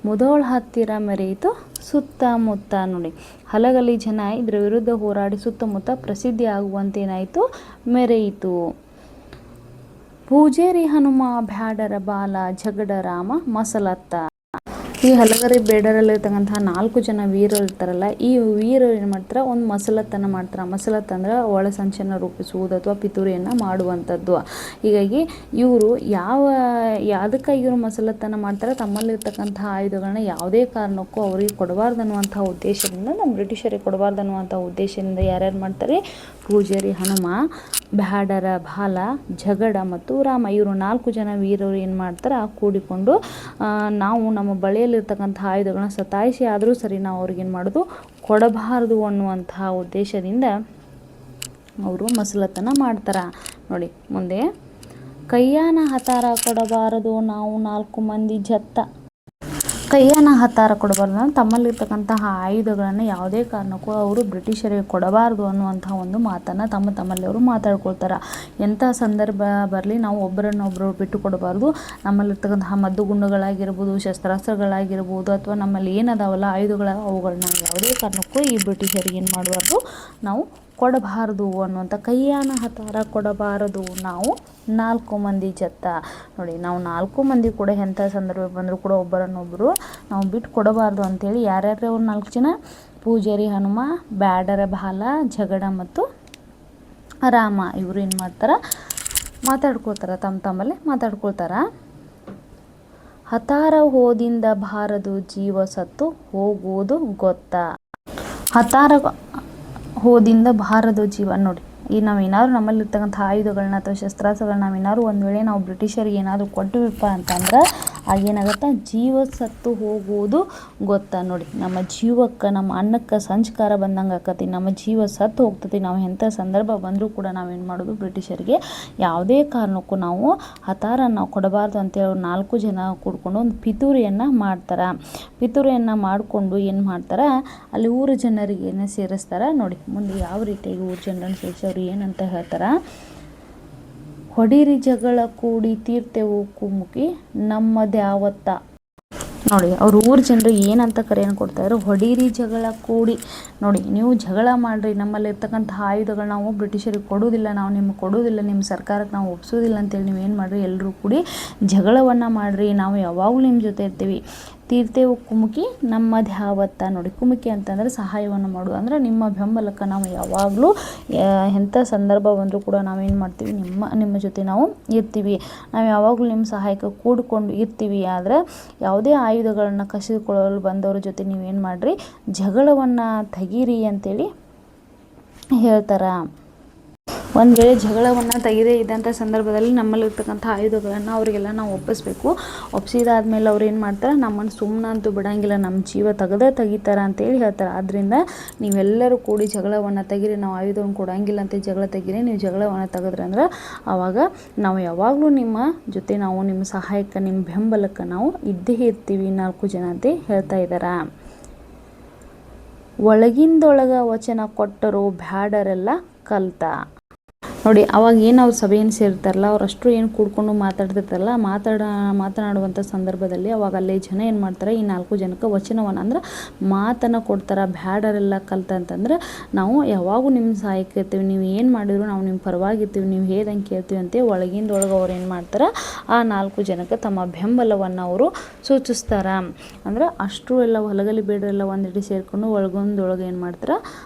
A: ಮುಧೋಳ ಹತ್ತಿರ ಮೆರೆಯಿತು ಸುತ್ತಮುತ್ತ. ನೋಡಿ, ಹಲಗಲಿ ಜನ ಇದರ ವಿರುದ್ಧ ಹೋರಾಡಿ ಸುತ್ತಮುತ್ತ ಪ್ರಸಿದ್ಧಿ ಆಗುವಂತೇನಾಯಿತು ಮೆರೆಯಿತು. ಪೂಜೇರಿ ಹನುಮ ಬ್ಯಾಡರ ಬಾಲ ಜಗಡ ರಾಮ ಮಸಲತ್ತ. ಈ ಹಲಗರಿ ಬೇಡರಲ್ಲಿರ್ತಕ್ಕಂತಹ 4 ಜನ ವೀರರು ಇರ್ತಾರಲ್ಲ, ಈ ವೀರರು ಏನು ಮಾಡ್ತಾರೆ ಒಂದು ಮಸಲತ್ತನ್ನು ಮಾಡ್ತಾರೆ. ಮಸಲತ್ತು ಅಂದರೆ ಒಳಸಂಚನ್ನು ರೂಪಿಸುವುದು ಅಥವಾ ಪಿತೂರಿಯನ್ನು ಮಾಡುವಂಥದ್ದು. ಹೀಗಾಗಿ ಇವರು ಯಾವುದಕ್ಕಾಗಿ ಇವರು ಮಸಲತ್ತನ್ನು ಮಾಡ್ತಾರೆ, ತಮ್ಮಲ್ಲಿರ್ತಕ್ಕಂತಹ ಆಯುಧಗಳನ್ನ ಯಾವುದೇ ಕಾರಣಕ್ಕೂ ಅವರಿಗೆ ಕೊಡಬಾರ್ದು ಅನ್ನುವಂಥ ಉದ್ದೇಶದಿಂದ, ನಮ್ಮ ಬ್ರಿಟಿಷರಿಗೆ ಕೊಡಬಾರ್ದು ಅನ್ನುವಂಥ ಉದ್ದೇಶದಿಂದ ಯಾರ್ಯಾರು ಮಾಡ್ತಾರೆ, ಪೂಜಾರಿ ಹನುಮ, ಬ್ಯಾಡರ ಬಾಲ, ಜಗಡ ಮತ್ತು ರಾಮ ಇವರು 4 ಜನ ವೀರರು ಏನು ಮಾಡ್ತಾರೆ ಕೂಡಿಕೊಂಡು ನಾವು ನಮ್ಮ ಬಳಿಯಲ್ಲಿರ್ತಕ್ಕಂಥ ಆಯುಧಗಳನ್ನ ಸತಾಯಿಸಿ ಆದರೂ ಸರಿ ನಾವು ಅವ್ರಿಗೇನು ಮಾಡೋದು ಕೊಡಬಾರದು ಅನ್ನುವಂತಹ ಉದ್ದೇಶದಿಂದ ಅವರು ಮಸಲತ್ತನ್ನು ಮಾಡ್ತಾರೆ. ನೋಡಿ ಮುಂದೆ, ಕೈಯಾನ ಹತಾರ ಕೊಡಬಾರದು ನಾವು 4 ಮಂದಿ ಜತ್ತ. ಕೈಯನ್ನು ಹತ್ತಾರ ಕೊಡಬಾರ್ದು, ತಮ್ಮಲ್ಲಿರ್ತಕ್ಕಂತಹ ಆಯುಧಗಳನ್ನು ಯಾವುದೇ ಕಾರಣಕ್ಕೂ ಅವರು ಬ್ರಿಟಿಷರಿಗೆ ಕೊಡಬಾರ್ದು ಅನ್ನುವಂಥ ಒಂದು ಮಾತನ್ನು ತಮ್ಮಲ್ಲಿ ಅವರು ಮಾತಾಡ್ಕೊಳ್ತಾರೆ. ಎಂಥ ಸಂದರ್ಭ ಬರಲಿ ನಾವು ಒಬ್ಬರನ್ನೊಬ್ಬರು ಬಿಟ್ಟು ಕೊಡಬಾರ್ದು. ನಮ್ಮಲ್ಲಿರ್ತಕ್ಕಂತಹ ಮದ್ದುಗುಂಡುಗಳಾಗಿರ್ಬೋದು, ಶಸ್ತ್ರಾಸ್ತ್ರಗಳಾಗಿರ್ಬೋದು, ಅಥವಾ ನಮ್ಮಲ್ಲಿ ಏನದಾವಲ್ಲ ಆಯುಧಗಳ ಅವುಗಳನ್ನ ಯಾವುದೇ ಕಾರಣಕ್ಕೂ ಈ ಬ್ರಿಟಿಷರಿಗೆ ಏನು ಮಾಡಬಾರ್ದು ನಾವು ಕೊಡಬಾರದು ಅನ್ನುವಂಥ ಕೈಯಾನ ಹತಾರ ಕೊಡಬಾರದು ನಾವು 4 ಮಂದಿ ಜತ್ತ. ನೋಡಿ, ನಾವು 4 ಮಂದಿ ಕೂಡ ಎಂಥ ಸಂದರ್ಭ ಬಂದರೂ ಕೂಡ ಒಬ್ಬರನ್ನೊಬ್ಬರು ನಾವು ಬಿಟ್ಟು ಕೊಡಬಾರ್ದು ಅಂಥೇಳಿ ಯಾರ್ಯಾರು ಅವ್ರು 4 ಜನ, ಪೂಜಾರಿ ಹನುಮ, ಬ್ಯಾಡರ ಬಾಲ, ಜಗಡ ಮತ್ತು ರಾಮ ಇವರು ಏನು ಮಾಡ್ತಾರೆ ಮಾತಾಡ್ಕೊಳ್ತಾರೆ, ತಮ್ಮಲ್ಲಿ ಮಾತಾಡ್ಕೊಳ್ತಾರೆ. ಹತಾರ ಹೋದಿಂದ ಬಾರದು ಜೀವ ಸತ್ತು ಹೋಗುವುದು ಗೊತ್ತಾ. ಹತಾರ ಹೋದಿಂದ ಬಾರದು ಜೀವ. ನೋಡಿ, ಈ ನಾವೇನಾದ್ರು ನಮ್ಮಲ್ಲಿರ್ತಕ್ಕಂಥ ಆಯುಧಗಳನ್ನ ಅಥವಾ ಶಸ್ತ್ರಾಸ್ತ್ರಗಳನ್ನ ನಾವೇನಾದ್ರು ಒಂದು ವೇಳೆ ನಾವು ಬ್ರಿಟಿಷರಿಗೆ ಏನಾದರೂ ಕೊಟ್ಟಿವಿಪ್ಪ ಅಂತಂದ್ರೆ ಆಗೇನಾಗತ್ತೆ, ಜೀವ ಸತ್ತು ಹೋಗುವುದು ಗೊತ್ತಾ. ನೋಡಿ, ನಮ್ಮ ಜೀವಕ್ಕೆ ನಮ್ಮ ಅನ್ನಕ್ಕೆ ಸಂಸ್ಕಾರ ಬಂದಂಗೆ ಆಕತಿ, ನಮ್ಮ ಜೀವ ಸತ್ತು ಹೋಗ್ತತಿ. ನಾವು ಎಂಥ ಸಂದರ್ಭ ಬಂದರೂ ಕೂಡ ನಾವೇನು ಮಾಡೋದು, ಬ್ರಿಟಿಷರಿಗೆ ಯಾವುದೇ ಕಾರಣಕ್ಕೂ ನಾವು ಹತಾರನ್ನು ಕೊಡಬಾರ್ದು ಅಂತೇಳಿ 4 ಜನ ಕೂಡ್ಕೊಂಡು ಒಂದು ಪಿತೂರಿಯನ್ನು ಮಾಡ್ತಾರೆ. ಪಿತೂರಿಯನ್ನು ಮಾಡಿಕೊಂಡು ಏನು ಮಾಡ್ತಾರೆ, ಅಲ್ಲಿ ಊರ ಜನರಿಗೆ ಏನು ಸೇರಿಸ್ತಾರೆ. ನೋಡಿ ಮುಂದೆ ಯಾವ ರೀತಿಯಾಗಿ ಊರ ಜನರನ್ನು ಸೇರಿಸಿ ಅವ್ರು ಏನಂತ ಹೇಳ್ತಾರೆ, ಹೊಡಿರಿ ಜಗಳ ಕೂಡಿ ತೀರ್ಥೆವು ಕುಮುಕಿ ನಮ್ಮದ್ಯಾವತ್ತ. ನೋಡಿ, ಅವ್ರು ಊರ ಜನರು ಏನಂತ ಕರೆಯನ್ನು ಕೊಡ್ತಾಯಿದ್ರು, ಹೊಡೀರಿ ಜಗಳ ಕೂಡಿ. ನೋಡಿ, ನೀವು ಜಗಳ ಮಾಡಿರಿ, ನಮ್ಮಲ್ಲಿರ್ತಕ್ಕಂಥ ಆಯುಧಗಳು ನಾವು ಬ್ರಿಟಿಷರಿಗೆ ಕೊಡೋದಿಲ್ಲ, ನಾವು ನಿಮ್ಗೆ ಕೊಡೋದಿಲ್ಲ, ನಿಮ್ಮ ಸರ್ಕಾರಕ್ಕೆ ನಾವು ಒಪ್ಸೋದಿಲ್ಲ ಅಂತೇಳಿ ನೀವು ಏನು ಮಾಡಿರಿ, ಎಲ್ಲರೂ ಕೂಡಿ ಜಗಳವನ್ನು ಮಾಡಿರಿ, ನಾವು ಯಾವಾಗಲೂ ನಿಮ್ಮ ಜೊತೆ ಇರ್ತೀವಿ. ತೀರ್ಥೇವು ಕುಮುಕಿ ನಮ್ಮದ್ಯಾವತ್ತ. ನೋಡಿ, ಕುಮುಕಿ ಅಂತಂದರೆ ಸಹಾಯವನ್ನು ಮಾಡೋದು, ಅಂದರೆ ನಿಮ್ಮ ಬೆಂಬಲಕ್ಕೆ ನಾವು ಯಾವಾಗಲೂ ಎಂಥ ಸಂದರ್ಭ ಬಂದರೂ ಕೂಡ ನಾವೇನು ಮಾಡ್ತೀವಿ, ನಿಮ್ಮ ಜೊತೆ ನಾವು ಇರ್ತೀವಿ, ನಾವು ಯಾವಾಗಲೂ ನಿಮ್ಮ ಸಹಾಯಕ್ಕೆ ಕೂಡಿಕೊಂಡು ಇರ್ತೀವಿ. ಆದರೆ ಯಾವುದೇ ಆಯುಧಗಳನ್ನು ಕಸಿದುಕೊಳ್ಳಲು ಬಂದವ್ರ ಜೊತೆ ನೀವೇನು ಮಾಡಿರಿ, ಜಗಳವನ್ನು ತೆಗೀರಿ ಅಂತೇಳಿ ಹೇಳ್ತಾರೆ. ಒಂದು ವೇಳೆ ಜಗಳವನ್ನು ತೆಗೆದೇ ಇದ್ದಂಥ ಸಂದರ್ಭದಲ್ಲಿ ನಮ್ಮಲ್ಲಿರ್ತಕ್ಕಂಥ ಆಯುಧಗಳನ್ನು ಅವರಿಗೆಲ್ಲ ನಾವು ಒಪ್ಪಿಸ್ಬೇಕು. ಒಪ್ಪಿಸಿದಾದ್ಮೇಲೆ ಅವ್ರು ಏನು ಮಾಡ್ತಾರೆ, ನಮ್ಮನ್ನು ಸುಮ್ಮನಂತೂ ಬಿಡೋಂಗಿಲ್ಲ, ನಮ್ಮ ಜೀವ ತೆಗಿತಾರೆ ಅಂತೇಳಿ ಹೇಳ್ತಾರೆ. ಆದ್ದರಿಂದ ನೀವೆಲ್ಲರೂ ಕೂಡಿ ಜಗಳವನ್ನು ತೆಗೀರಿ, ನಾವು ಆಯುಧವನ್ನು ಕೊಡೋಂಗಿಲ್ಲ ಅಂತ ಜಗಳ ತೆಗೀರಿ. ನೀವು ಜಗಳವನ್ನು ತೆಗೆದ್ರಿ ಅಂದ್ರೆ ಆವಾಗ ನಾವು ಯಾವಾಗಲೂ ನಿಮ್ಮ ಜೊತೆ ನಾವು ನಿಮ್ಮ ಸಹಾಯಕ್ಕೆ ನಿಮ್ಮ ಬೆಂಬಲಕ್ಕೆ ನಾವು ಇದ್ದೇ ಇರ್ತೀವಿ 4 ಜನ ಅಂತ ಹೇಳ್ತಾ ಇದ್ದಾರೆ. ಒಳಗಿಂದೊಳಗ ವಚನ ಕೊಟ್ಟರು ಬ್ಯಾಡರೆಲ್ಲ ಕಲ್ತ. ನೋಡಿ ಅವಾಗ ಏನು ಅವ್ರು ಸಭೆಯನ್ನು ಸೇರ್ತಾರಲ್ಲ ಅವರಷ್ಟು ಏನು ಕೂಡ್ಕೊಂಡು ಮಾತಾಡ್ತಿರ್ತಾರಲ್ಲ ಮಾತನಾಡುವಂಥ ಸಂದರ್ಭದಲ್ಲಿ ಅವಾಗ ಅಲ್ಲಿ ಜನ ಏನು ಮಾಡ್ತಾರೆ, ಈ 4 ಜನಕ್ಕೆ ವಚನವನ್ನು ಅಂದ್ರೆ ಮಾತನ್ನು ಕೊಡ್ತಾರೆ. ಬ್ಯಾಡರೆಲ್ಲ ಕಲ್ತಂತಂದ್ರೆ ನಾವು ಯಾವಾಗೂ ನಿಮ್ಮ ಸಹಾಯಕ್ಕೆ ಇರ್ತೀವಿ, ನೀವು ಏನು ಮಾಡಿದ್ರು ನಾವು ನಿಮ್ಮ ಪರವಾಗಿರ್ತೀವಿ, ನೀವು ಹೇಳ್ದಂಗೆ ಕೇಳ್ತೀವಿ ಅಂತ ಒಳಗಿಂದೊಳಗೆ ಅವ್ರು ಏನು ಮಾಡ್ತಾರೆ, ಆ 4 ಜನಕ್ಕೆ ತಮ್ಮ ಬೆಂಬಲವನ್ನು ಅವರು ಸೂಚಿಸ್ತಾರೆ. ಅಂದ್ರೆ ಅಷ್ಟು ಎಲ್ಲ ಹೊಲಗಲಿ ಬೇಡರೆಲ್ಲ ಒಂದೆಡೆ ಸೇರಿಕೊಂಡು ಒಳಗೊಂದೊಳಗೆ ಏನು ಮಾಡ್ತಾರೆ,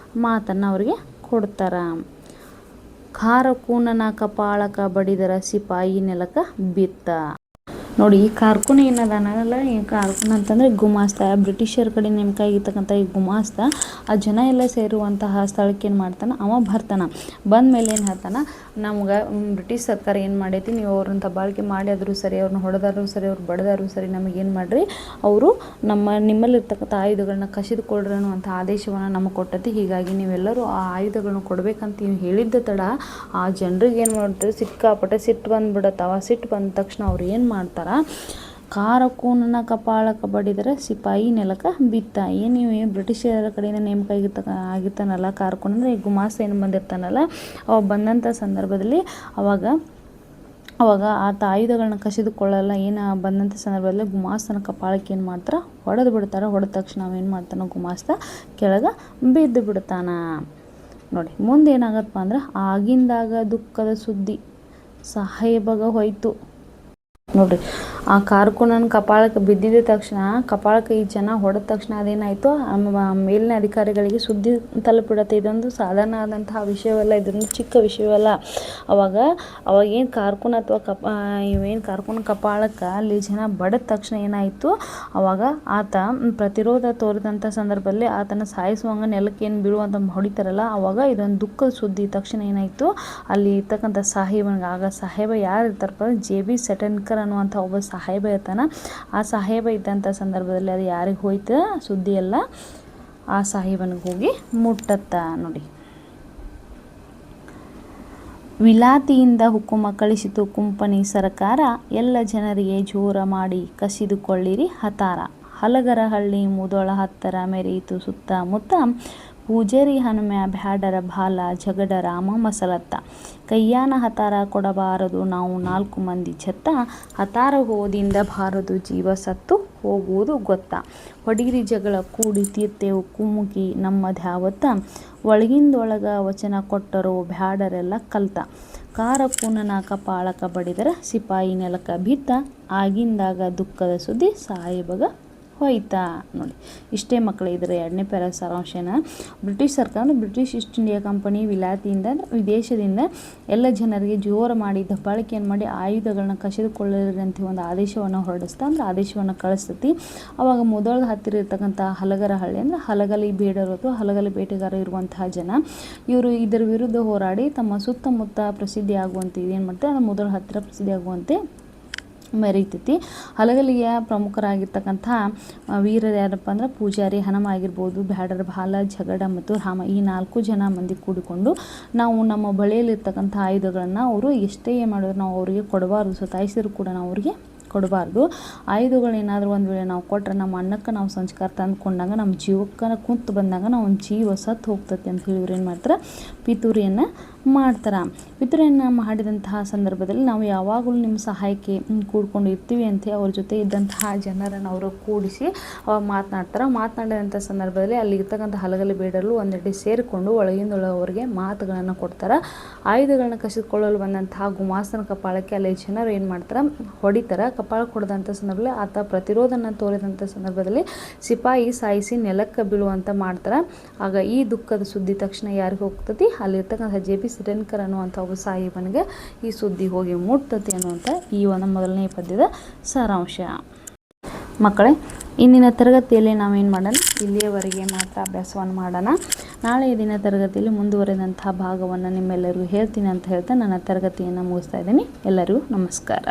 A: ಮಾತನ್ನು ಅವ್ರಿಗೆ ಕೊಡ್ತಾರೆ. ಖಾರ ಕೂನನ ಕಪಾಳಕ ಬಡಿದರ ಸಿಪಾಯಿ ನೆಲಕ ಬಿತ್ತ. ನೋಡಿ ಈ ಕಾರ್ಕುನ ಏನದನಲ್ಲ, ಈ ಕಾರ್ಕುನ ಅಂತಂದರೆ ಗುಮಾಸ್ತ, ಬ್ರಿಟಿಷರ ಕಡೆ ನೇಮಕ ಆಗಿರ್ತಕ್ಕಂಥ ಈ ಗುಮಾಸ್ತ ಆ ಜನ ಎಲ್ಲ ಸೇರುವಂತಹ ಸ್ಥಳಕ್ಕೆ ಏನು ಮಾಡ್ತಾನೆ, ಅವ ಬರ್ತಾನೆ. ಬಂದ ಮೇಲೆ ಏನು ಹೇಳ್ತಾನೆ, ನಮ್ಗೆ ಬ್ರಿಟಿಷ್ ಸರ್ಕಾರ ಏನು ಮಾಡೈತಿ, ನೀವು ಅವ್ರನ್ನ ದಬ್ಬಾಳಿಕೆ ಮಾಡಿದ್ರು ಸರಿ, ಅವ್ರನ್ನ ಹೊಡೆದಾದ್ರು ಸರಿ, ಅವ್ರು ಬಡ್ದಾದ್ರು ಸರಿ, ನಮಗೇನು ಮಾಡಿರಿ, ಅವರು ನಿಮ್ಮಲ್ಲಿರ್ತಕ್ಕಂಥ ಆಯುಧಗಳನ್ನ ಕಸಿದುಕೊಳ್ಳ್ರಿ ಅನ್ನುವಂಥ ಆದೇಶವನ್ನು ನಮಗೆ ಕೊಟ್ಟತಿ. ಹೀಗಾಗಿ ನೀವೆಲ್ಲರೂ ಆ ಆಯುಧಗಳನ್ನ ಕೊಡಬೇಕಂತ ನೀವು ಹೇಳಿದ್ದ ತಡ ಆ ಜನರಿಗೆ ಏನು ಮಾಡ್ತಾರೆ, ಸಿಕ್ಕಾಪಟ್ಟೆ ಸಿಟ್ಟು ಬಂದುಬಿಡತ್ತೆ. ಆ ಸಿಟ್ಟು ಬಂದ ತಕ್ಷಣ ಅವ್ರು ಏನು ಮಾಡ್ತಾರೆ, ಖಾರ ಕೂನನ ಕಪಾಳಕ ಬಡಿದರೆ ಸಿಪಾಯಿ ನೆಲಕ ಬಿತ್ತ. ನೀವು ಬ್ರಿಟಿಷರ ಕಡೆಯಿಂದ ನೇಮಕ ಆಗಿರ್ತಾನಲ್ಲ ಕಾರ್ಕೂನ್ ಅಂದರೆ ಈ ಗುಮಾಸ್ತ ಏನು ಬಂದಿರ್ತಾನಲ್ಲ, ಅವ ಬಂದಂಥ ಸಂದರ್ಭದಲ್ಲಿ ಅವಾಗ ಆತ ಆಯುಧಗಳನ್ನ ಕಸಿದುಕೊಳ್ಳಲ್ಲ. ಏನು ಬಂದಂಥ ಸಂದರ್ಭದಲ್ಲಿ ಗುಮಾಸ್ತನ ಕಪಾಳಕ್ಕೆ ಏನು ಮಾಡ್ತಾರೆ, ಹೊಡೆದು ಬಿಡ್ತಾರೆ. ಹೊಡೆದ ತಕ್ಷಣ ಅವೇನು ಮಾಡ್ತಾನೆ, ಗುಮಾಸ್ತ ಕೆಳಗೆ ಬಿದ್ದು ಬಿಡ್ತಾನ. ನೋಡಿ ಮುಂದೆ ಏನಾಗತ್ತಪ್ಪ ಅಂದ್ರೆ, ಆಗಿಂದಾಗ ದುಃಖದ ಸುದ್ದಿ ಸಾಹೇಬಗ ಹೋಯ್ತು. ನೋಡಿರಿ ಆ ಕಾರ್ಕುನನ ಕಪಾಳಕ್ಕೆ ಬಿದ್ದಿದ್ದ ತಕ್ಷಣ, ಕಪಾಳಕ್ಕೆ ಈ ಜನ ಹೊಡೆದ ತಕ್ಷಣ ಅದೇನಾಯಿತು, ಮೇಲಿನ ಅಧಿಕಾರಿಗಳಿಗೆ ಸುದ್ದಿ ತಲುಪಿಡತ್ತೆ. ಇದೊಂದು ಸಾಧಾರಣ ಆದಂತಹ ವಿಷಯವಲ್ಲ, ಇದೊಂದು ಚಿಕ್ಕ ವಿಷಯವಲ್ಲ. ಅವಾಗ ಏನು ಕಾರ್ಕುನ ಅಥವಾ ಇವೇನು ಕಾರ್ಕುನ ಕಪಾಳಕ್ಕೆ ಅಲ್ಲಿ ಜನ ಬಡಿದ ತಕ್ಷಣ ಏನಾಯಿತು, ಅವಾಗ ಆತ ಪ್ರತಿರೋಧ ತೋರಿದಂಥ ಸಂದರ್ಭದಲ್ಲಿ ಆತನ ಸಾಯಿಸುವಂಗ ನೆಲಕ್ಕೆ ಏನು ಬೀಳುವಂತ ಹೊಡಿತಾರಲ್ಲ, ಅವಾಗ ಇದೊಂದು ದುಃಖದ ಸುದ್ದಿ. ತಕ್ಷಣ ಏನಾಯಿತು, ಅಲ್ಲಿ ಇರ್ತಕ್ಕಂಥ ಸಾಹೇಬನಿಗೆ, ಆಗ ಸಾಹೇಬ ಯಾರು ಇರ್ತಾರಪ್ಪ, JB ಸೆಟನ್ಕರ್ ಅನ್ನುವಂಥ ಒಬ್ಬ ಸಾಹೇಬ ಇರ್ತಾನೆ. ಆ ಸಾಹೇಬ ಇದ್ದಂಥ ಸಂದರ್ಭದಲ್ಲಿ ಅದು ಯಾರಿಗೆ ಹೋಯ್ತು ಸುದ್ದಿ ಎಲ್ಲ, ಆ ಸಾಹೇಬನಿಗೆ ಹೋಗಿ ಮುಟ್ಟತ್ತ. ನೋಡಿ ವಿಲಾತಿಯಿಂದ ಹುಕುಮ ಕಳಿಸಿತು ಕುಂಪನಿ ಸರ್ಕಾರ, ಎಲ್ಲ ಜನರಿಗೆ ಜೋರ ಮಾಡಿ ಕಸಿದುಕೊಳ್ಳಿರಿ ಹತಾರ. ಹಲಗರಹಳ್ಳಿ ಮುದೋಳ ಹತ್ತರ ಮೆರೆಯಿತು ಸುತ್ತಮುತ್ತ, ಪೂಜಾರಿ ಹನುಮ್ಯ ಬ್ಯಾಡರ ಬಾಲ ಜಗಡ ರಾಮ ಮಸಲತ್ತ. ಕೈಯಾನ ಹತಾರ ಕೊಡಬಾರದು ನಾವು 4 ಮಂದಿ ಚೆತ್ತ, ಹತಾರ ಹೋದಿಂದ ಬಾರದು ಜೀವ ಸತ್ತು ಹೋಗುವುದು ಗೊತ್ತ. ಹೊಡೀರಿ ಜಗಳ ಕೂಡಿ ತೀರ್ತೇವು ಕುಮುಕಿ ನಮ್ಮ ಧ್ಯಾವತ್ತ, ಒಳಗಿಂದೊಳಗ ವಚನ ಕೊಟ್ಟರೋ ಬ್ಯಾಡರೆಲ್ಲ ಕಲ್ತ. ಖಾರ ಕೂನನ ಕಪಾಳಕ ಬಡಿದರ ಸಿಪಾಯಿ ನೆಲಕ ಬಿತ್ತ, ಆಗಿಂದಾಗ ದುಃಖದ ಸುದ್ದಿ ಸಾಹೇಬಗ ಹೋಯ್ತಾ. ನೋಡಿ ಇಷ್ಟೇ ಮಕ್ಕಳು ಇದರ 2ನೇ ಪ್ಯಾರಾ ಸಾರಾಂಶನ. ಬ್ರಿಟಿಷ್ ಸರ್ಕಾರ ಅಂದರೆ ಬ್ರಿಟಿಷ್ ಈಸ್ಟ್ ಇಂಡಿಯಾ ಕಂಪನಿ ವಿಲಾತಿಯಿಂದ ವಿದೇಶದಿಂದ ಎಲ್ಲ ಜನರಿಗೆ ಜೋರ ಮಾಡಿ ದಬ್ಬಾಳಿಕೆಯನ್ನು ಮಾಡಿ ಆಯುಧಗಳನ್ನ ಕಸಿದುಕೊಳ್ಳದಂತೆ ಒಂದು ಆದೇಶವನ್ನು ಹೊರಡಿಸ್ತಾ, ಅಂದರೆ ಆದೇಶವನ್ನು ಕಳಿಸ್ತತಿ. ಅವಾಗ ಮೊದಲ ಹತ್ತಿರ ಇರ್ತಕ್ಕಂಥ ಹಲಗರಹಳ್ಳಿ ಅಂದರೆ ಹಲಗಲಿ ಬೇಡರು ಅಥವಾ ಹಲಗಲಿ ಬೇಟೆಗಾರ ಇರುವಂತಹ ಜನ, ಇವರು ಇದರ ವಿರುದ್ಧ ಹೋರಾಡಿ ತಮ್ಮ ಸುತ್ತಮುತ್ತ ಪ್ರಸಿದ್ಧಿ ಆಗುವಂತೆ ಇದೇನು ಮಾಡ್ತಾರೆ, ಅದು ಮೊದಲ ಹತ್ತಿರ ಪ್ರಸಿದ್ಧಿ ಆಗುವಂತೆ ಮೆರೀತೈತಿ. ಹಲಗಲಿಯ ಪ್ರಮುಖರಾಗಿರ್ತಕ್ಕಂಥ ವೀರರು ಯಾರಪ್ಪ ಅಂದ್ರೆ ಪೂಜಾರಿ ಹನುಮ ಆಗಿರ್ಬೋದು, ಬ್ಯಾಡರ ಬಾಲ ಜಗಡ ಮತ್ತು ರಾಮ, ಈ 4 ಜನ ಮಂದಿ ಕೂಡಿಕೊಂಡು ನಾವು ನಮ್ಮ ಬಳಿಯಲ್ಲಿರ್ತಕ್ಕಂಥ ಆಯುಧಗಳನ್ನು ಅವರು ಎಷ್ಟೇ ಮಾಡಿದ್ರು ನಾವು ಅವರಿಗೆ ಕೊಡಬಾರ್ದು, ಸತಾಯಿಸಿದ್ರು ಕೂಡ ನಾವು ಅವರಿಗೆ ಕೊಡಬಾರ್ದು. ಆಯುಧಗಳೇನಾದರೂ ಒಂದು ವೇಳೆ ನಾವು ಕೊಟ್ಟರೆ ನಮ್ಮ ಅನ್ನಕ್ಕೆ ನಾವು ಸಂಸ್ಕಾರ ತಂದುಕೊಂಡಾಗ ನಮ್ಮ ಜೀವಕ್ಕೆ ಕುಂತು ಬಂದಾಗ ನಾವು ಒಂದು ಜೀವ ಸತ್ತು ಹೋಗ್ತೈತಿ ಅಂತ ಹೇಳಿ ಇವ್ರು ಏನು ಮಾಡ್ತಾರೆ, ಪಿತೂರಿಯನ್ನು ಮಾಡ್ತಾರೆ. ಪಿತೂರಿಯನ್ನು ಮಾಡಿದಂತಹ ಸಂದರ್ಭದಲ್ಲಿ ನಾವು ಯಾವಾಗಲೂ ನಿಮ್ಮ ಸಹಾಯಕ್ಕೆ ಕೂಡ್ಕೊಂಡು ಇರ್ತೀವಿ ಅಂತ ಅವ್ರ ಜೊತೆ ಇದ್ದಂತಹ ಜನರನ್ನು ಅವರು ಕೂಡಿಸಿ ಮಾತನಾಡ್ತಾರೆ. ಮಾತನಾಡಿದಂಥ ಸಂದರ್ಭದಲ್ಲಿ ಅಲ್ಲಿ ಇರ್ತಕ್ಕಂಥ ಹಲಗಲಿ ಬೇಡರು ಒಂದೆಡೆ ಸೇರಿಕೊಂಡು ಒಳಗಿಂದೊಳವರೆಗೆ ಮಾತುಗಳನ್ನು ಕೊಡ್ತಾರೆ. ಆಯುಧಗಳನ್ನ ಕಸಿದುಕೊಳ್ಳಲು ಬಂದಂತಹ ಗುಮಾಸ್ತನ ಕಪಾಳಕ್ಕೆ ಅಲ್ಲಿ ಜನರು ಏನು ಮಾಡ್ತಾರೆ, ಹೊಡಿತಾರೆ. ಕಪಾಳ ಕೊಡದಂಥ ಸಂದರ್ಭದಲ್ಲಿ ಆತ ಪ್ರತಿರೋಧನ ತೋರಿದಂಥ ಸಂದರ್ಭದಲ್ಲಿ ಸಿಪಾಯಿ ಸಾಯಿಸಿ ನೆಲಕ್ಕೆ ಬೀಳುವಂತ ಮಾಡ್ತಾರೆ. ಆಗ ಈ ದುಃಖದ ಸುದ್ದಿ ತಕ್ಷಣ ಯಾರಿಗೆ ಹೋಗ್ತತಿ, ಅಲ್ಲಿರ್ತಕ್ಕಂಥ JB ಸೆಟನ್ಕರ್ ಅನ್ನುವಂಥ ಒಬ್ಬ ಸಾಹೇಬನಿಗೆ ಈ ಸುದ್ದಿ ಹೋಗಿ ಮುಟ್ತತಿ ಅನ್ನುವಂಥ ಈ ಒಂದು ಮೊದಲನೇ ಪದ್ಯದ ಸಾರಾಂಶ. ಮಕ್ಕಳೇ, ಇಂದಿನ ತರಗತಿಯಲ್ಲಿ ನಾವೇನು ಮಾಡೋಣ, ಇಲ್ಲಿಯವರೆಗೆ ಮಾತ್ರ ಅಭ್ಯಾಸವನ್ನು ಮಾಡೋಣ. ನಾಳೆಯ ದಿನ ತರಗತಿಯಲ್ಲಿ ಮುಂದುವರೆದಂಥ ಭಾಗವನ್ನು ನಿಮ್ಮೆಲ್ಲರಿಗೂ ಹೇಳ್ತೀನಿ ಅಂತ ಹೇಳ್ತಾ ನನ್ನ ತರಗತಿಯನ್ನು ಮುಗಿಸ್ತಾ ಇದ್ದೀನಿ. ಎಲ್ಲರಿಗೂ ನಮಸ್ಕಾರ.